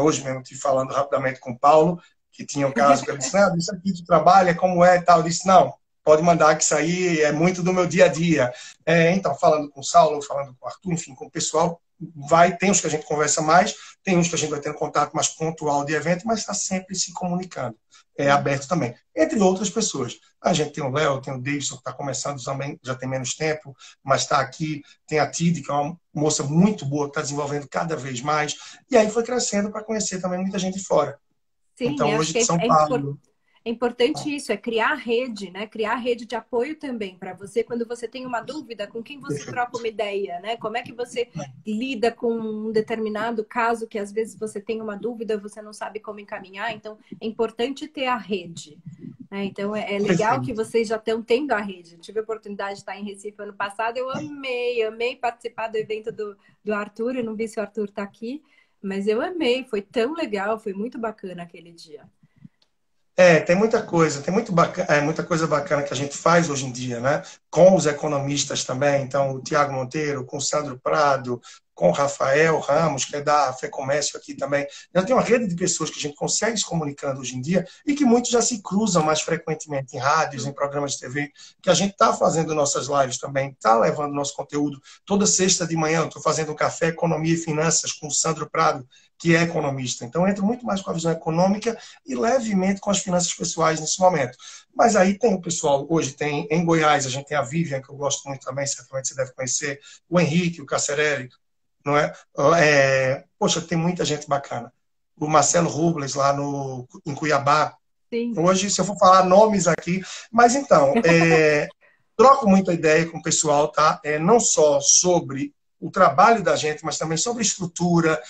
Hoje mesmo estive falando rapidamente com o Paulo, que tinha um caso que ele disse, isso aqui de trabalho é como é e tal. Eu disse, não, pode mandar que isso aí é muito do meu dia a dia. Então, falando com o Saulo, falando com o Arthur, enfim, com o pessoal, tem uns que a gente conversa mais, tem uns que a gente vai ter um contato mais pontual de evento, mas está sempre se comunicando. É aberto também. Entre outras pessoas. A gente tem o Léo, tem o Davidson, que está começando também, já tem menos tempo, mas está aqui. Tem a Tid, que é uma moça muito boa, que está desenvolvendo cada vez mais. E aí foi crescendo para conhecer também muita gente fora. Sim, então, eu hoje acho que de São Paulo. é importante isso, é criar rede, né? Criar rede de apoio também para você, quando você tem uma dúvida, com quem você troca uma ideia, né? Como é que você lida com um determinado caso que às vezes você tem uma dúvida, você não sabe como encaminhar, então é importante ter a rede. Então, é legal que vocês já estão tendo a rede. Eu tive a oportunidade de estar em Recife ano passado. Eu amei participar do evento do Arthur. Eu não vi se o Arthur está aqui, mas eu amei. Foi tão legal, foi muito bacana aquele dia. Tem muita coisa, tem muita coisa bacana que a gente faz hoje em dia, né? Com os economistas também, então o Tiago Monteiro, com o Sandro Prado, com o Rafael Ramos, que é da FEComércio aqui também. Já tem uma rede de pessoas que a gente consegue se comunicando hoje em dia e que muitos já se cruzam mais frequentemente em rádios, em programas de TV, que a gente está fazendo nossas lives também, está levando nosso conteúdo. Toda sexta de manhã eu estou fazendo um café Economia e Finanças com o Sandro Prado, que é economista. Então, eu entro muito mais com a visão econômica e levemente com as finanças pessoais nesse momento. Mas aí tem o pessoal, hoje tem em Goiás, a gente tem a Vivian, que eu gosto muito também, certamente você deve conhecer, o Henrique, o Cacerelli, não é? Poxa, tem muita gente bacana. O Marcelo Rubles, lá em Cuiabá. Sim. Hoje, se eu for falar nomes aqui, mas então, troco muita ideia com o pessoal, tá? Não só sobre o trabalho da gente, mas também sobre estrutura,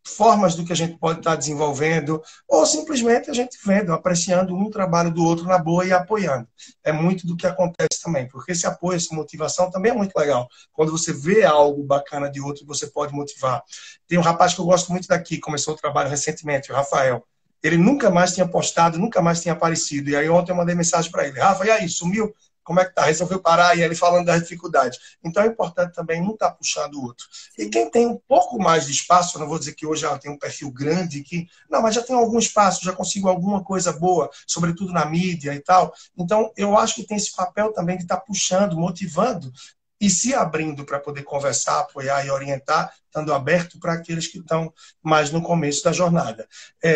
formas do que a gente pode estar desenvolvendo, ou simplesmente a gente vendo, apreciando um trabalho do outro na boa e apoiando. É muito do que acontece também, porque esse apoio, essa motivação também é muito legal. Quando você vê algo bacana de outro, você pode motivar. Tem um rapaz que eu gosto muito daqui, começou o trabalho recentemente, o Rafael. Ele nunca mais tinha postado, nunca mais tinha aparecido. E aí ontem eu mandei mensagem para ele. Rafa, e aí, sumiu? Como é que tá? Resolveu parar? E ele falando das dificuldades. Então é importante também não estar puxando o outro. Sim. E quem tem um pouco mais de espaço, não vou dizer que hoje já tem um perfil grande, não, mas já tem algum espaço, já consigo alguma coisa boa, sobretudo na mídia e tal. Então eu acho que tem esse papel também de estar puxando, motivando e se abrindo para poder conversar, apoiar e orientar, estando aberto para aqueles que estão mais no começo da jornada.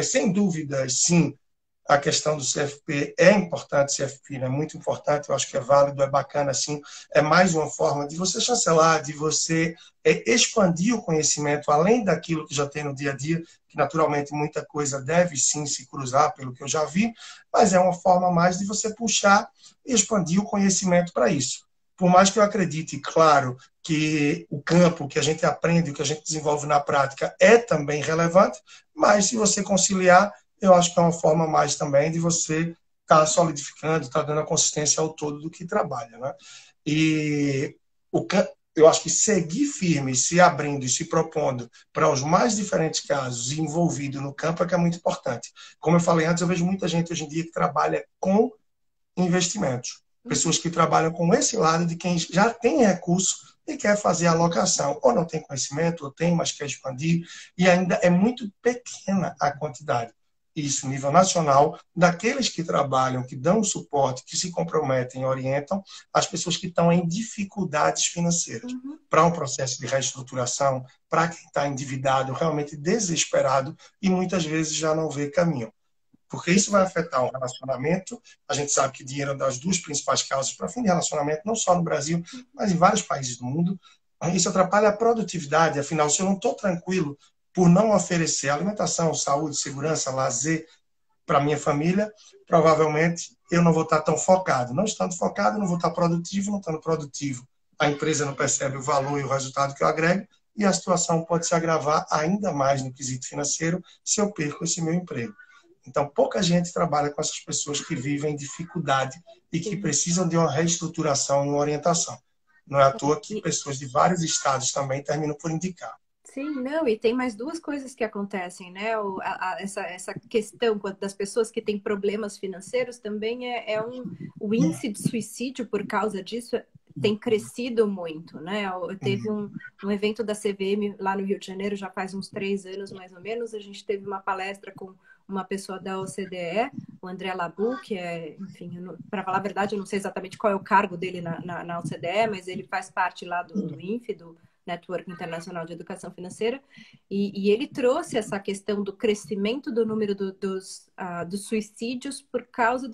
Sem dúvida, sim, a questão do CFP é importante, CFP é muito importante, eu acho que é válido, é bacana, assim, é mais uma forma de você chancelar, de você expandir o conhecimento além daquilo que já tem no dia a dia, que naturalmente muita coisa deve sim se cruzar, pelo que eu já vi, mas é uma forma mais de você puxar e expandir o conhecimento para isso. Por mais que eu acredite, claro, que o campo que a gente aprende, o que a gente desenvolve na prática é também relevante, mas se você conciliar, eu acho que é uma forma mais também de você estar solidificando, estar dando a consistência ao todo do que trabalha, né? E eu acho que seguir firme, se abrindo e se propondo para os mais diferentes casos e envolvido no campo é que é muito importante. Como eu falei antes, eu vejo muita gente hoje em dia que trabalha com investimentos. Pessoas que trabalham com esse lado de quem já tem recurso e quer fazer a alocação. Ou não tem conhecimento, ou tem, mas quer expandir. E ainda é muito pequena a quantidade. Isso, nível nacional, daqueles que trabalham, que dão suporte, que se comprometem, orientam as pessoas que estão em dificuldades financeiras. Para um processo de reestruturação, para quem está endividado, realmente desesperado e muitas vezes já não vê caminho. Porque isso vai afetar o relacionamento. A gente sabe que dinheiro é uma das duas principais causas para fim de relacionamento, não só no Brasil, mas em vários países do mundo. Isso atrapalha a produtividade. Afinal, se eu não estou tranquilo por não oferecer alimentação, saúde, segurança, lazer para minha família, provavelmente eu não vou estar tão focado. Não estando focado, não vou estar produtivo. Não estando produtivo, a empresa não percebe o valor e o resultado que eu agrego e a situação pode se agravar ainda mais no quesito financeiro se eu perco esse meu emprego. Então, pouca gente trabalha com essas pessoas que vivem dificuldade e que precisam de uma reestruturação e uma orientação. Não é à toa que pessoas de vários estados também terminam por indicar. Sim, não, e tem mais duas coisas que acontecem, né? Essa questão das pessoas que têm problemas financeiros também o índice de suicídio por causa disso tem crescido muito, né? Teve um evento da CVM lá no Rio de Janeiro, já faz uns 3 anos mais ou menos, a gente teve uma palestra com uma pessoa da OCDE, o André Labu, que enfim, para falar a verdade, eu não sei exatamente qual é o cargo dele na OCDE, mas ele faz parte lá do INFE, Network Internacional de Educação Financeira, e ele trouxe essa questão do crescimento do número dos suicídios por causa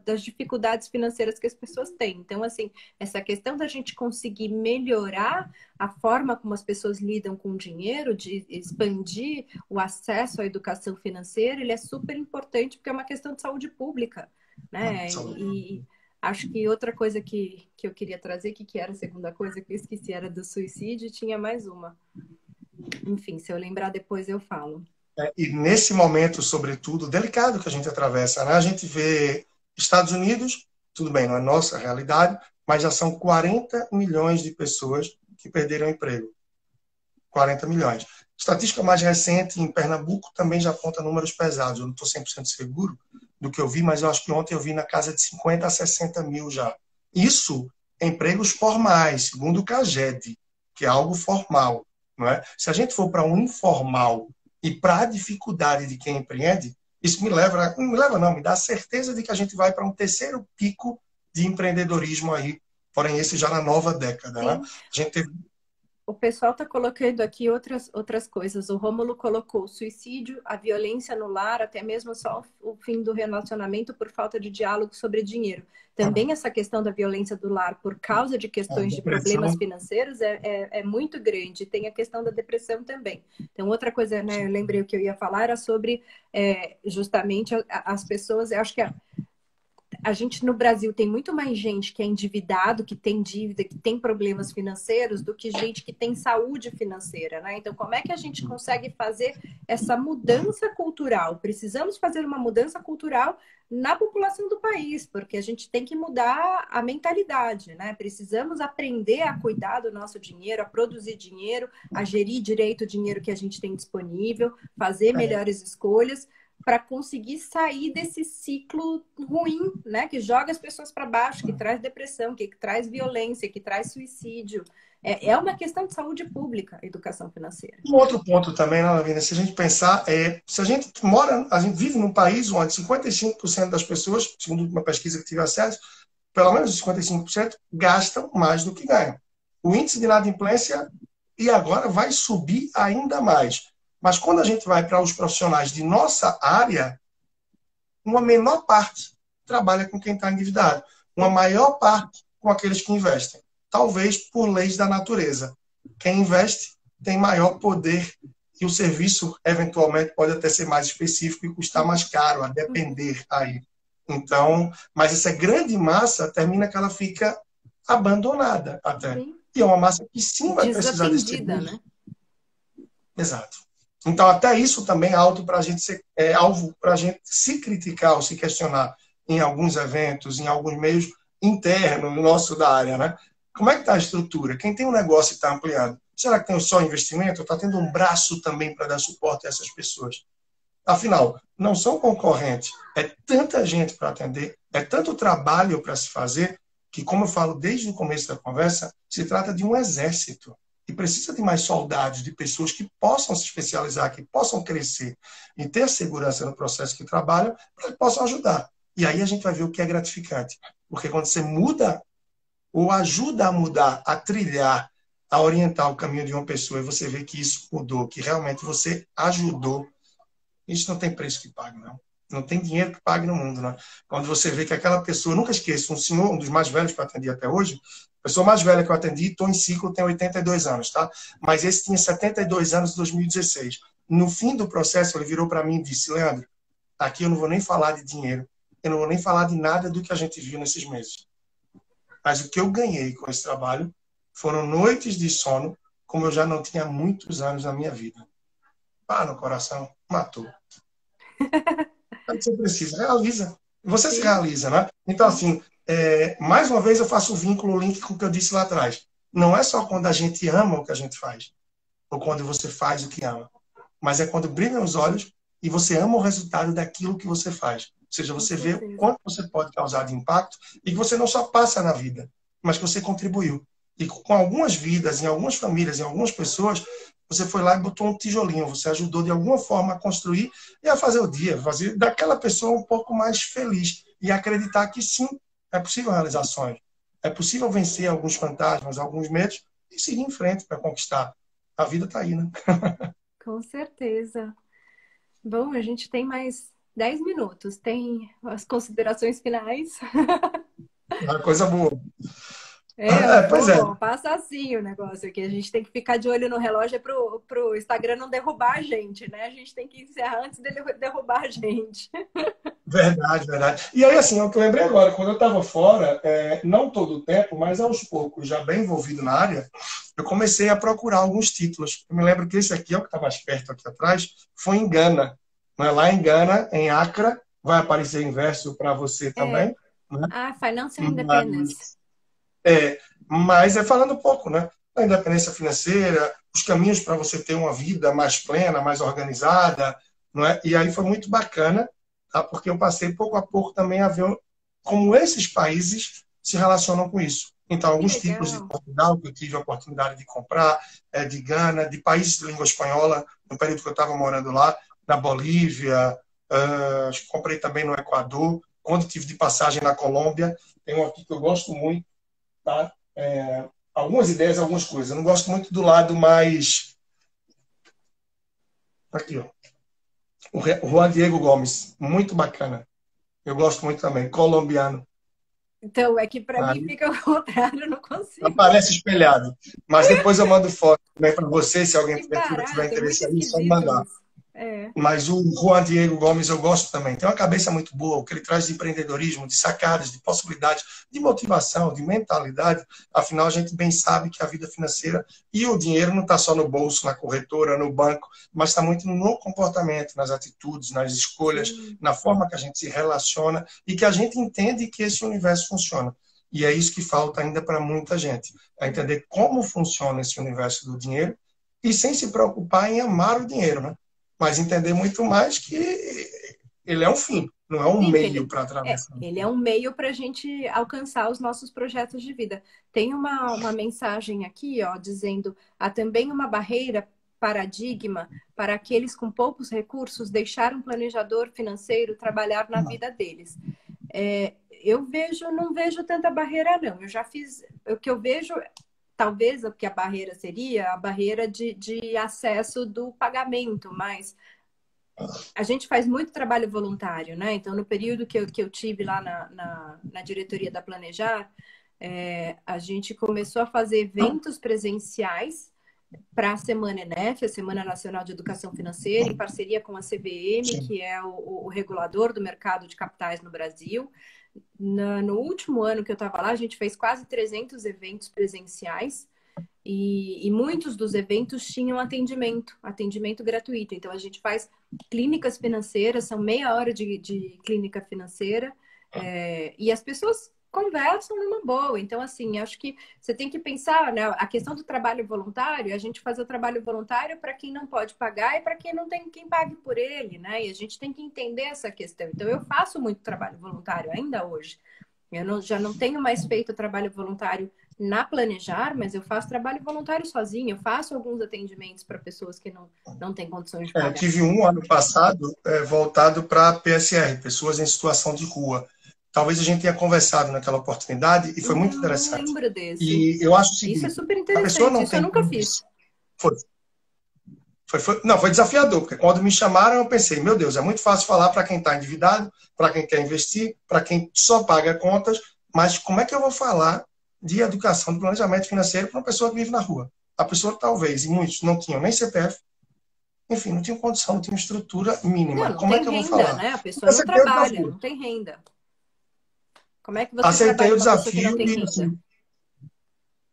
das dificuldades financeiras que as pessoas têm. Então, assim, essa questão da gente conseguir melhorar a forma como as pessoas lidam com o dinheiro, de expandir o acesso à educação financeira, ele é super importante porque é uma questão de saúde pública, né? E acho que outra coisa que eu queria trazer, que era a segunda coisa que eu esqueci, era do suicídio, e tinha mais uma. Enfim, se eu lembrar depois eu falo. E nesse momento, sobretudo, delicado que a gente atravessa, né? A gente vê Estados Unidos, tudo bem, não é nossa realidade, mas já são 40 milhões de pessoas que perderam o emprego. 40 milhões. Estatística mais recente em Pernambuco também já aponta números pesados. Eu não estou 100% seguro do que eu vi, mas eu acho que ontem eu vi na casa de 50 a 60 mil já. Isso é empregos formais, segundo o CAGED, que é algo formal. Não é? Se a gente for para um informal e para a dificuldade de quem empreende, isso me dá a certeza de que a gente vai para um terceiro pico de empreendedorismo aí, porém esse já na nova década. Né? A gente teve... O pessoal está colocando aqui outras coisas. O Rômulo colocou o suicídio, a violência no lar, até mesmo só o fim do relacionamento por falta de diálogo sobre dinheiro. Também essa questão da violência do lar por causa de questões de problemas financeiros é muito grande. Tem a questão da depressão também. Então, outra coisa, né, eu lembrei o que eu ia falar, era sobre justamente as pessoas, eu acho que a gente no Brasil tem muito mais gente que é endividado, que tem dívida, que tem problemas financeiros, do que gente que tem saúde financeira, né? Então, como é que a gente consegue fazer essa mudança cultural? Precisamos fazer uma mudança cultural na população do país, porque a gente tem que mudar a mentalidade, né? Precisamos aprender a cuidar do nosso dinheiro, a produzir dinheiro, a gerir direito o dinheiro que a gente tem disponível, fazer melhores escolhas, para conseguir sair desse ciclo ruim, né? Que joga as pessoas para baixo, que traz depressão, que traz violência, que traz suicídio. É uma questão de saúde pública, a educação financeira. Um outro ponto também, né, Lavina, se a gente pensar, se a gente vive num país onde 55% das pessoas, segundo uma pesquisa que tive acesso, pelo menos 55% gastam mais do que ganham. O índice de inadimplência, e agora vai subir ainda mais. Mas quando a gente vai para os profissionais de nossa área, uma menor parte trabalha com quem está endividado. Uma maior parte com aqueles que investem. Talvez por leis da natureza. Quem investe tem maior poder e o serviço, eventualmente, pode até ser mais específico e custar mais caro, a depender aí. Então, mas essa grande massa termina que ela fica abandonada até. Sim. E é uma massa que sim vai precisar desse tipo de... né? Exato. Então, até isso também é alvo para a gente se criticar ou se questionar em alguns eventos, em alguns meios internos no nosso da área, né? Como é que está a estrutura? Quem tem um negócio e está ampliando? Será que tem só investimento? Está tendo um braço também para dar suporte a essas pessoas? Afinal, não são concorrentes. É tanta gente para atender, é tanto trabalho para se fazer, que, como eu falo desde o começo da conversa, se trata de um exército. E precisa de mais soldados, de pessoas que possam se especializar, que possam crescer e ter segurança no processo que trabalham, para que possam ajudar. E aí a gente vai ver o que é gratificante. Porque quando você muda ou ajuda a mudar, a trilhar, a orientar o caminho de uma pessoa, e você vê que isso mudou, que realmente você ajudou, isso não tem preço que pague, não. Não tem dinheiro que pague no mundo, não. Quando você vê que aquela pessoa, nunca esqueço, um senhor, um dos mais velhos que eu atendi até hoje, a pessoa mais velha que eu atendi, estou em ciclo, tem 82 anos, tá? Mas esse tinha 72 anos em 2016. No fim do processo, ele virou para mim e disse: Leandro, aqui eu não vou nem falar de dinheiro, eu não vou nem falar de nada do que a gente viu nesses meses. Mas o que eu ganhei com esse trabalho foram noites de sono, como eu já não tinha há muitos anos na minha vida. Pá no coração, matou. Você precisa, realiza. Você se realiza, né? Então, assim, mais uma vez eu faço o vínculo, o link com o que eu disse lá atrás. Não é só quando a gente ama o que a gente faz, ou quando você faz o que ama, mas é quando brilham os olhos e você ama o resultado daquilo que você faz. Ou seja, você vê o quanto você pode causar de impacto e que você não só passa na vida, mas que você contribuiu. E com algumas vidas, em algumas famílias, em algumas pessoas, você foi lá e botou um tijolinho, você ajudou de alguma forma a construir e a fazer o dia, fazer daquela pessoa um pouco mais feliz e acreditar que sim, é possível realizar sonhos. É possível vencer alguns fantasmas, alguns medos, e seguir em frente para conquistar. A vida está aí, né? Com certeza. Bom, a gente tem mais 10 minutos. Tem as considerações finais. É uma coisa boa. Eu Pois é. vou passar assim o negócio aqui. A gente tem que ficar de olho no relógio pro Instagram não derrubar a gente, né? A gente tem que encerrar antes dele derrubar a gente. Verdade, verdade. E aí, assim, eu que lembrei agora, quando eu estava fora, não todo o tempo, mas aos poucos, já bem envolvido na área, eu comecei a procurar alguns títulos. Eu me lembro que esse aqui, é o que está mais perto aqui atrás, foi em Gana. Né? Lá em Gana, em Accra, vai aparecer em verso para você também. Né? Financial Independence. Mas falando um pouco, né? Da independência financeira, os caminhos para você ter uma vida mais plena, mais organizada, não é? E aí foi muito bacana, tá? Porque eu passei pouco a pouco também a ver como esses países se relacionam com isso. Então, alguns títulos de Portugal que eu tive a oportunidade de comprar, de Gana, de países de língua espanhola, no período que eu estava morando lá, na Bolívia, acho que comprei também no Equador, quando tive de passagem na Colômbia, tem um aqui que eu gosto muito, tá? Algumas ideias, algumas coisas. Eu não gosto muito do lado mais... Aqui, ó. O Juan Diego Gomes. Muito bacana. Eu gosto muito também. Colombiano. Então, é que para mim fica ao contrário, eu não consigo. Aparece espelhado. Mas depois eu mando foto também para você, se alguém Que barato, tiver interesse é muito aí, só esquisito mandar. isso. É. Mas o Juan Diego Gomes eu gosto também. Tem uma cabeça muito boa, o que ele traz de empreendedorismo, de sacadas, de possibilidades, de motivação, de mentalidade. Afinal, a gente bem sabe que a vida financeira e o dinheiro não está só no bolso, na corretora, no banco, mas está muito no comportamento, nas atitudes, nas escolhas, na forma que a gente se relaciona e que a gente entende que esse universo funciona. E é isso que falta ainda para muita gente, é entender como funciona esse universo do dinheiro e sem se preocupar em amar o dinheiro, né? Mas entender muito mais que ele é um fim, não é um meio para atravessar. Ele é um meio para a gente alcançar os nossos projetos de vida. Tem uma mensagem aqui, ó, dizendo: há também uma barreira, paradigma, para aqueles com poucos recursos deixar um planejador financeiro trabalhar na vida deles. Não vejo tanta barreira, não. Eu já fiz, o que eu vejo... Talvez o que a barreira seria a barreira de acesso do pagamento, mas a gente faz muito trabalho voluntário, né? Então, no período que eu tive lá na diretoria da Planejar, a gente começou a fazer eventos presenciais para a Semana ENEF, a Semana Nacional de Educação Financeira, em parceria com a CVM, que é o regulador do mercado de capitais no Brasil. No último ano que eu estava lá, a gente fez quase 300 eventos presenciais e muitos dos eventos tinham atendimento gratuito. Então, a gente faz clínicas financeiras, são meia hora de clínica financeira e as pessoas conversam numa boa. Então, assim, acho que você tem que pensar, né? A questão do trabalho voluntário, a gente fazer o trabalho voluntário para quem não pode pagar e para quem não tem quem pague por ele, né? E a gente tem que entender essa questão. Então, eu faço muito trabalho voluntário ainda hoje. Eu já não tenho mais feito trabalho voluntário na Planejar, mas eu faço trabalho voluntário sozinho. Eu faço alguns atendimentos para pessoas que não têm condições de pagar. Eu tive um ano passado voltado para PSR, pessoas em situação de rua. Talvez a gente tenha conversado naquela oportunidade e foi muito interessante. Não lembro desse. E eu acho o seguinte, isso é super interessante. A pessoa não isso tem eu nunca fiz. Foi desafiador, porque quando me chamaram eu pensei, meu Deus, é muito fácil falar para quem está endividado, para quem quer investir, para quem só paga contas, mas como é que eu vou falar de educação, de planejamento financeiro para uma pessoa que vive na rua? A pessoa talvez, e muitos não tinham nem CPF, enfim, não tinham condição, não tinham estrutura mínima. Não como é que eu vou falar? Né? A pessoa não trabalha, não tem renda. Como é que você aceitei o desafio não tem renda?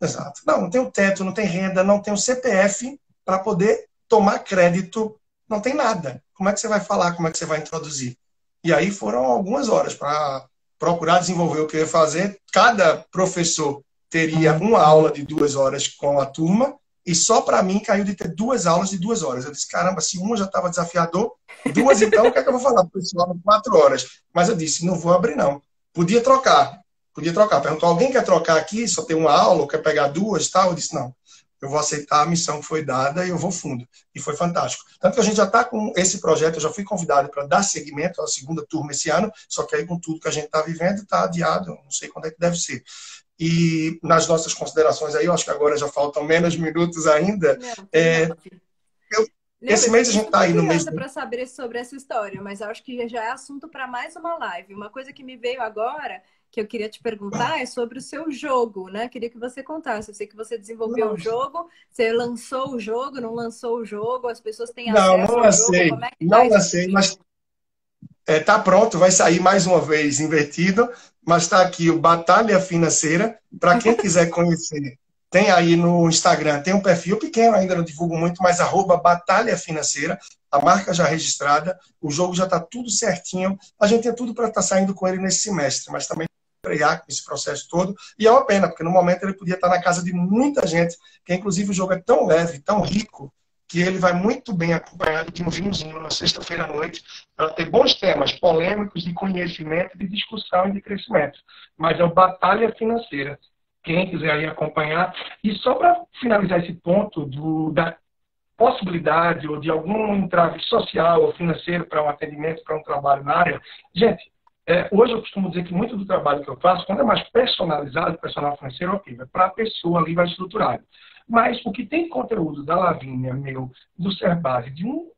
Exato. Não tem o teto, não tem renda, não tem o CPF para poder tomar crédito, não tem nada. Como é que você vai falar, como é que você vai introduzir? E aí foram algumas horas para procurar desenvolver o que eu ia fazer. Cada professor teria uma aula de 2 horas com a turma e só para mim caiu de ter 2 aulas de 2 horas. Eu disse, caramba, se uma já estava desafiador, 2 então, o que é que eu vou falar para o pessoal em 4 horas? Mas eu disse, não vou abrir não. Podia trocar. Perguntou, alguém quer trocar aqui? Só tem uma aula, ou quer pegar 2 tal? Eu disse, não. Eu vou aceitar a missão que foi dada e eu vou fundo. E foi fantástico. Tanto que a gente já está com esse projeto, eu já fui convidado para dar seguimento à segunda turma esse ano, só que aí com tudo que a gente está vivendo, está adiado, não sei quando é que deve ser. E nas nossas considerações aí, eu acho que agora já faltam menos minutos ainda. Não, tem 9. Eu, Não, esse eu mês a fiquei gente está super aí no mês. curiosa para saber sobre essa história, mas acho que já é assunto para mais uma live. Uma coisa que me veio agora, que eu queria te perguntar, é sobre o seu jogo, né? Queria que você contasse. Eu sei que você desenvolveu o jogo, você lançou o jogo, não lançou o jogo, as pessoas têm Não, acesso não ao jogo, lancei. como é que tá Não isso lancei, tudo? mas está pronto, vai sair mais uma vez invertido, mas está aqui o Batalha Financeira. Para quem quiser conhecer, tem aí no Instagram, tem um perfil pequeno, ainda não divulgo muito, mas @Batalha Financeira, a marca já registrada, o jogo já está tudo certinho. A gente tem tudo para estar saindo com ele nesse semestre, mas também frear com esse processo todo. E é uma pena, porque no momento ele podia estar na casa de muita gente, que inclusive o jogo é tão leve, tão rico, que ele vai muito bem acompanhado de um vinhozinho na sexta-feira à noite, para ter bons temas polêmicos de conhecimento, de discussão e de crescimento. Mas é o Batalha Financeira. Quem quiser aí acompanhar. E só para finalizar esse ponto da possibilidade ou de algum entrave social ou financeiro para um atendimento, para um trabalho na área, gente, hoje eu costumo dizer que muito do trabalho que eu faço, quando é mais personalizado, personal financeiro, ok, é para a pessoa ali, vai estruturado. Mas o que tem conteúdo da Lavínia, meu, do Serbase, de um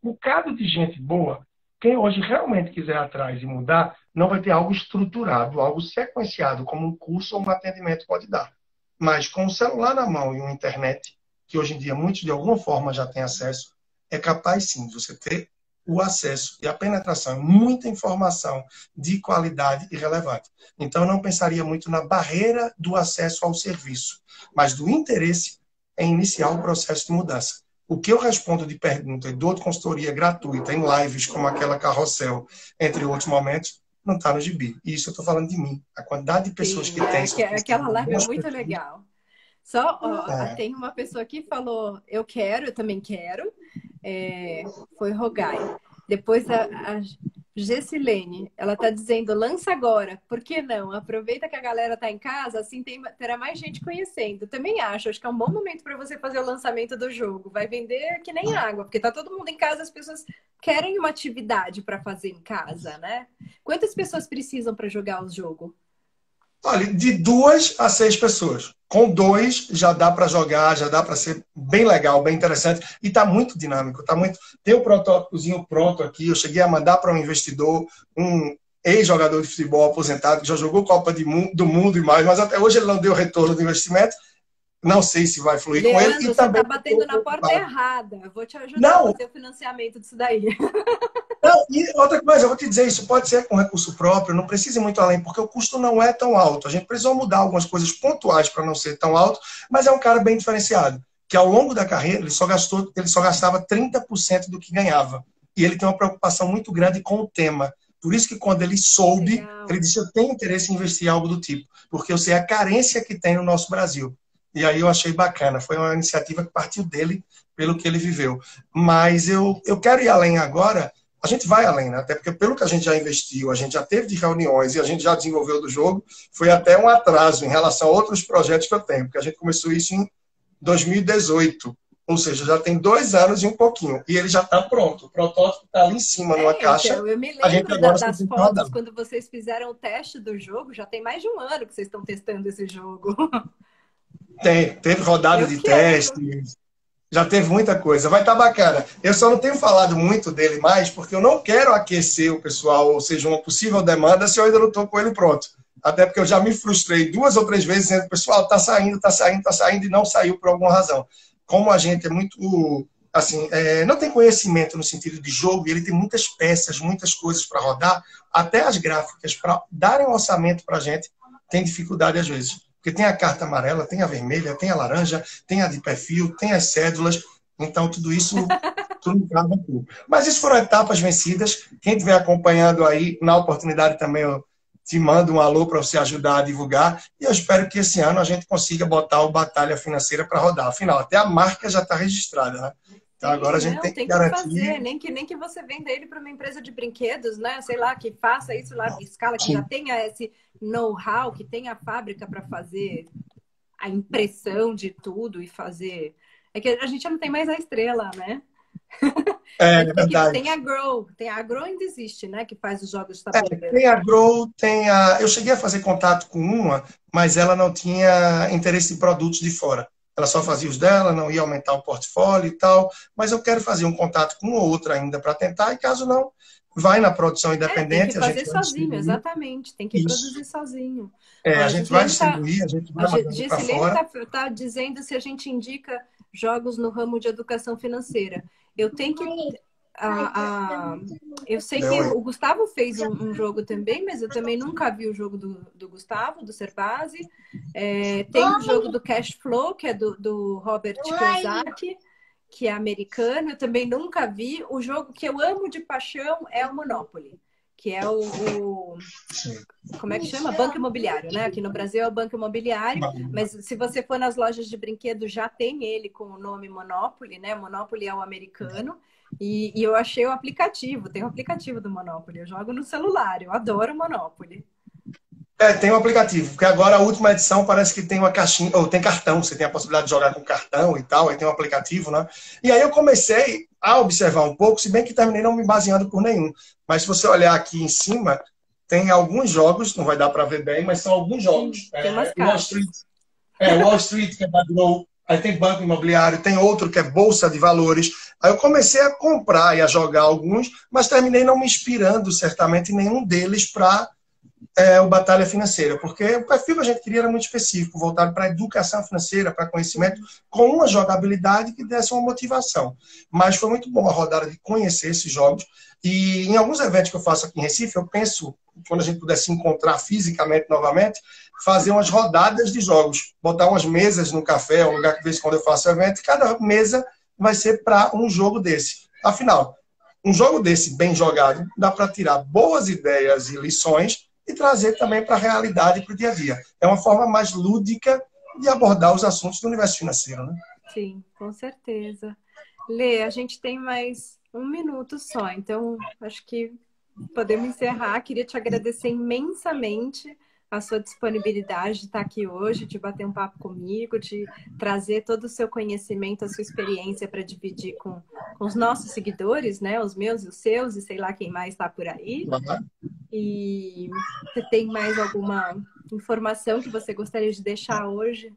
bocado de gente boa, quem hoje realmente quiser atrás e mudar, não vai ter algo estruturado, algo sequenciado, como um curso ou um atendimento pode dar. Mas com o celular na mão e uma internet, que hoje em dia muitos de alguma forma já têm acesso, é capaz sim de você ter o acesso e a penetração, muita informação de qualidade e relevante. Então, eu não pensaria muito na barreira do acesso ao serviço, mas do interesse em iniciar o processo de mudança. O que eu respondo de pergunta e dou de consultoria gratuita em lives como aquela Carrossel, entre outros momentos, não está no gibi. E isso eu estou falando de mim. A quantidade de pessoas Sim, que tem aquela live é bons muito perfis. legal. Só, ó, É. tem uma pessoa que falou, eu quero, eu também quero. Foi Rogai. Depois a Gessilene, ela tá dizendo, lança agora. Por que não? Aproveita que a galera tá em casa, assim terá mais gente conhecendo. Também acho que é um bom momento para você fazer o lançamento do jogo. Vai vender que nem água, porque tá todo mundo em casa, as pessoas querem uma atividade para fazer em casa, né? Quantas pessoas precisam para jogar o jogo? Olha, de 2 a 6 pessoas. Com 2 já dá para jogar, já dá para ser bem legal, bem interessante. E está muito dinâmico. Tem o protótipozinho pronto aqui. Eu cheguei a mandar para um investidor, um ex-jogador de futebol aposentado, que já jogou Copa do Mundo e mais, mas até hoje ele não deu retorno do investimento. Não sei se vai fluir com ele. Leandro, E você também tá batendo na porta errada. Eu vou te ajudar a não, fazer o financiamento disso daí. não, e outra coisa, eu vou te dizer, isso pode ser com recurso próprio, não precisa ir muito além, porque o custo não é tão alto. A gente precisou mudar algumas coisas pontuais para não ser tão alto, mas é um cara bem diferenciado, que ao longo da carreira ele só gastava 30% do que ganhava. E ele tem uma preocupação muito grande com o tema. Por isso que quando ele soube, Legal. ele disse, eu tenho interesse em investir em algo do tipo, porque eu sei a carência que tem no nosso Brasil. E aí eu achei bacana, foi uma iniciativa que partiu dele, pelo que ele viveu. Mas eu quero ir além agora. A gente vai além, né? Até porque pelo que a gente já investiu, a gente já teve de reuniões e a gente já desenvolveu do jogo, foi até um atraso em relação a outros projetos que eu tenho, porque a gente começou isso em 2018, ou seja, já tem 2 anos e um pouquinho, e ele já está pronto. O protótipo está ali em cima, numa caixa, Então, eu me a gente lembro agora só das tem que rodar. fotos quando vocês fizeram o teste do jogo, já tem mais de um ano que vocês estão testando esse jogo. Teve rodada Eu de quero. teste, já teve muita coisa. Vai estar bacana. Eu só não tenho falado muito dele mais, porque eu não quero aquecer o pessoal, ou seja, uma possível demanda, se eu ainda não estou com ele pronto. Até porque eu já me frustrei 2 ou 3 vezes dizendo, pessoal, está saindo, está saindo, está saindo, e não saiu por alguma razão. Como a gente é muito, assim, não tem conhecimento no sentido de jogo, e ele tem muitas peças, muitas coisas para rodar, até as gráficas, para darem um orçamento para a gente, tem dificuldade às vezes. Porque tem a carta amarela, tem a vermelha, tem a laranja, tem a de perfil, tem as cédulas. Então, tudo isso tudo acaba tudo. Mas isso foram etapas vencidas. Quem estiver acompanhando aí, na oportunidade também, eu te mando um alô para você ajudar a divulgar. E eu espero que esse ano a gente consiga botar o Batalha Financeira para rodar. Afinal, até a marca já está registrada, né? Então, agora Sim, a gente não, tem que tem que fazer. garantir. Nem que você venda ele para uma empresa de brinquedos, né? Sei lá, que faça isso lá em escala, que já Sim. tenha esse know-how, que tenha a fábrica para fazer a impressão de tudo e fazer. É que a gente já não tem mais a estrela, né? É verdade. Tem a Grow ainda existe, né? Que faz os jogos de É, tabuleiro. tem a Grow, tem a. Eu cheguei a fazer contato com uma, mas ela não tinha interesse em produtos de fora. Ela só fazia os dela, não ia aumentar o portfólio e tal. Mas eu quero fazer um contato com outra ainda para tentar, e caso não, vai na produção Tem que independente, a fazer gente vai sozinho, distribuir. exatamente. Tem que Isso. produzir sozinho. Ó, É, a a gente vai Gislene tá, distribuir, a gente a vai mandando para Gislene fora. tá dizendo se a gente indica jogos no ramo de educação financeira. Eu tenho que a, a- eu sei que Oi. o Gustavo fez um jogo também, mas eu também nunca vi o jogo do Gustavo, do Serbasi. Tem o jogo do Cash Flow, que é do Robert Kiyosaki, que é americano. Eu também nunca vi. O jogo que eu amo de paixão é o Monopoly, que é como é que chama? Banco imobiliário, né? Aqui no Brasil é o Banco Imobiliário, mas se você for nas lojas de brinquedo, já tem ele com o nome Monopoly, né? Monopoly é o americano. E eu achei o aplicativo, tem o aplicativo do Monopoly. Eu jogo no celular, eu adoro o Monopoly. É, tem um aplicativo, porque agora a última edição parece que tem uma caixinha, ou tem cartão, você tem a possibilidade de jogar com cartão e tal, aí tem um aplicativo, né? E aí eu comecei a observar um pouco, se bem que terminei não me baseando por nenhum. Mas se você olhar aqui em cima, tem alguns jogos, não vai dar para ver bem, mas são alguns Sim, jogos. tem umas Wall cartas. Street, Wall Street, que é da Grow, aí tem Banco Imobiliário, tem outro que é Bolsa de Valores. Aí eu comecei a comprar e a jogar alguns, mas terminei não me inspirando certamente em nenhum deles para o Batalha Financeira, porque o perfil que a gente queria era muito específico, voltado para a educação financeira, para conhecimento, com uma jogabilidade que desse uma motivação. Mas foi muito bom a rodada de conhecer esses jogos, e em alguns eventos que eu faço aqui em Recife, eu penso, quando a gente puder se encontrar fisicamente novamente, fazer umas rodadas de jogos, botar umas mesas no café, um lugar que de vez em quando eu faço evento, e cada mesa vai ser para um jogo desse. Afinal, um jogo desse bem jogado dá para tirar boas ideias e lições e trazer também para a realidade, para o dia a dia. É uma forma mais lúdica de abordar os assuntos do universo financeiro, né? Sim, com certeza. Lê, a gente tem mais um minuto só, então acho que podemos encerrar. Queria te agradecer imensamente a sua disponibilidade de estar aqui hoje, de bater um papo comigo, de trazer todo o seu conhecimento, a sua experiência para dividir com os nossos seguidores, né? Os meus e os seus, e sei lá quem mais está por aí. E você tem mais alguma informação que você gostaria de deixar hoje?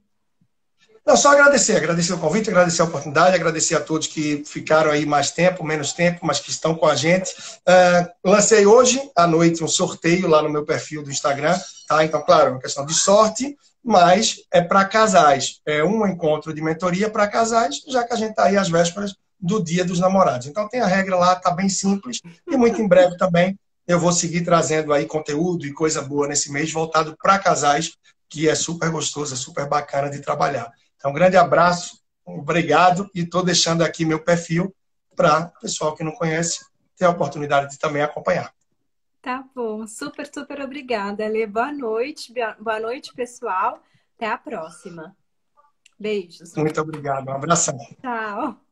Não, só agradecer o convite, agradecer a oportunidade, agradecer a todos que ficaram aí mais tempo, menos tempo, mas que estão com a gente. Lancei hoje à noite um sorteio lá no meu perfil do Instagram, tá? Então, claro, é uma questão de sorte, mas é para casais. É um encontro de mentoria para casais, já que a gente está aí às vésperas do Dia dos Namorados. Então, tem a regra lá, tá bem simples, e muito em breve também eu vou seguir trazendo aí conteúdo e coisa boa nesse mês voltado para casais, que é super gostoso, é super bacana de trabalhar. Então, um grande abraço, obrigado, e estou deixando aqui meu perfil para o pessoal que não conhece ter a oportunidade de também acompanhar. Tá bom, super, super obrigada, Lê. Boa noite, pessoal. Até a próxima. Beijos. Muito obrigado, um abração. Tchau.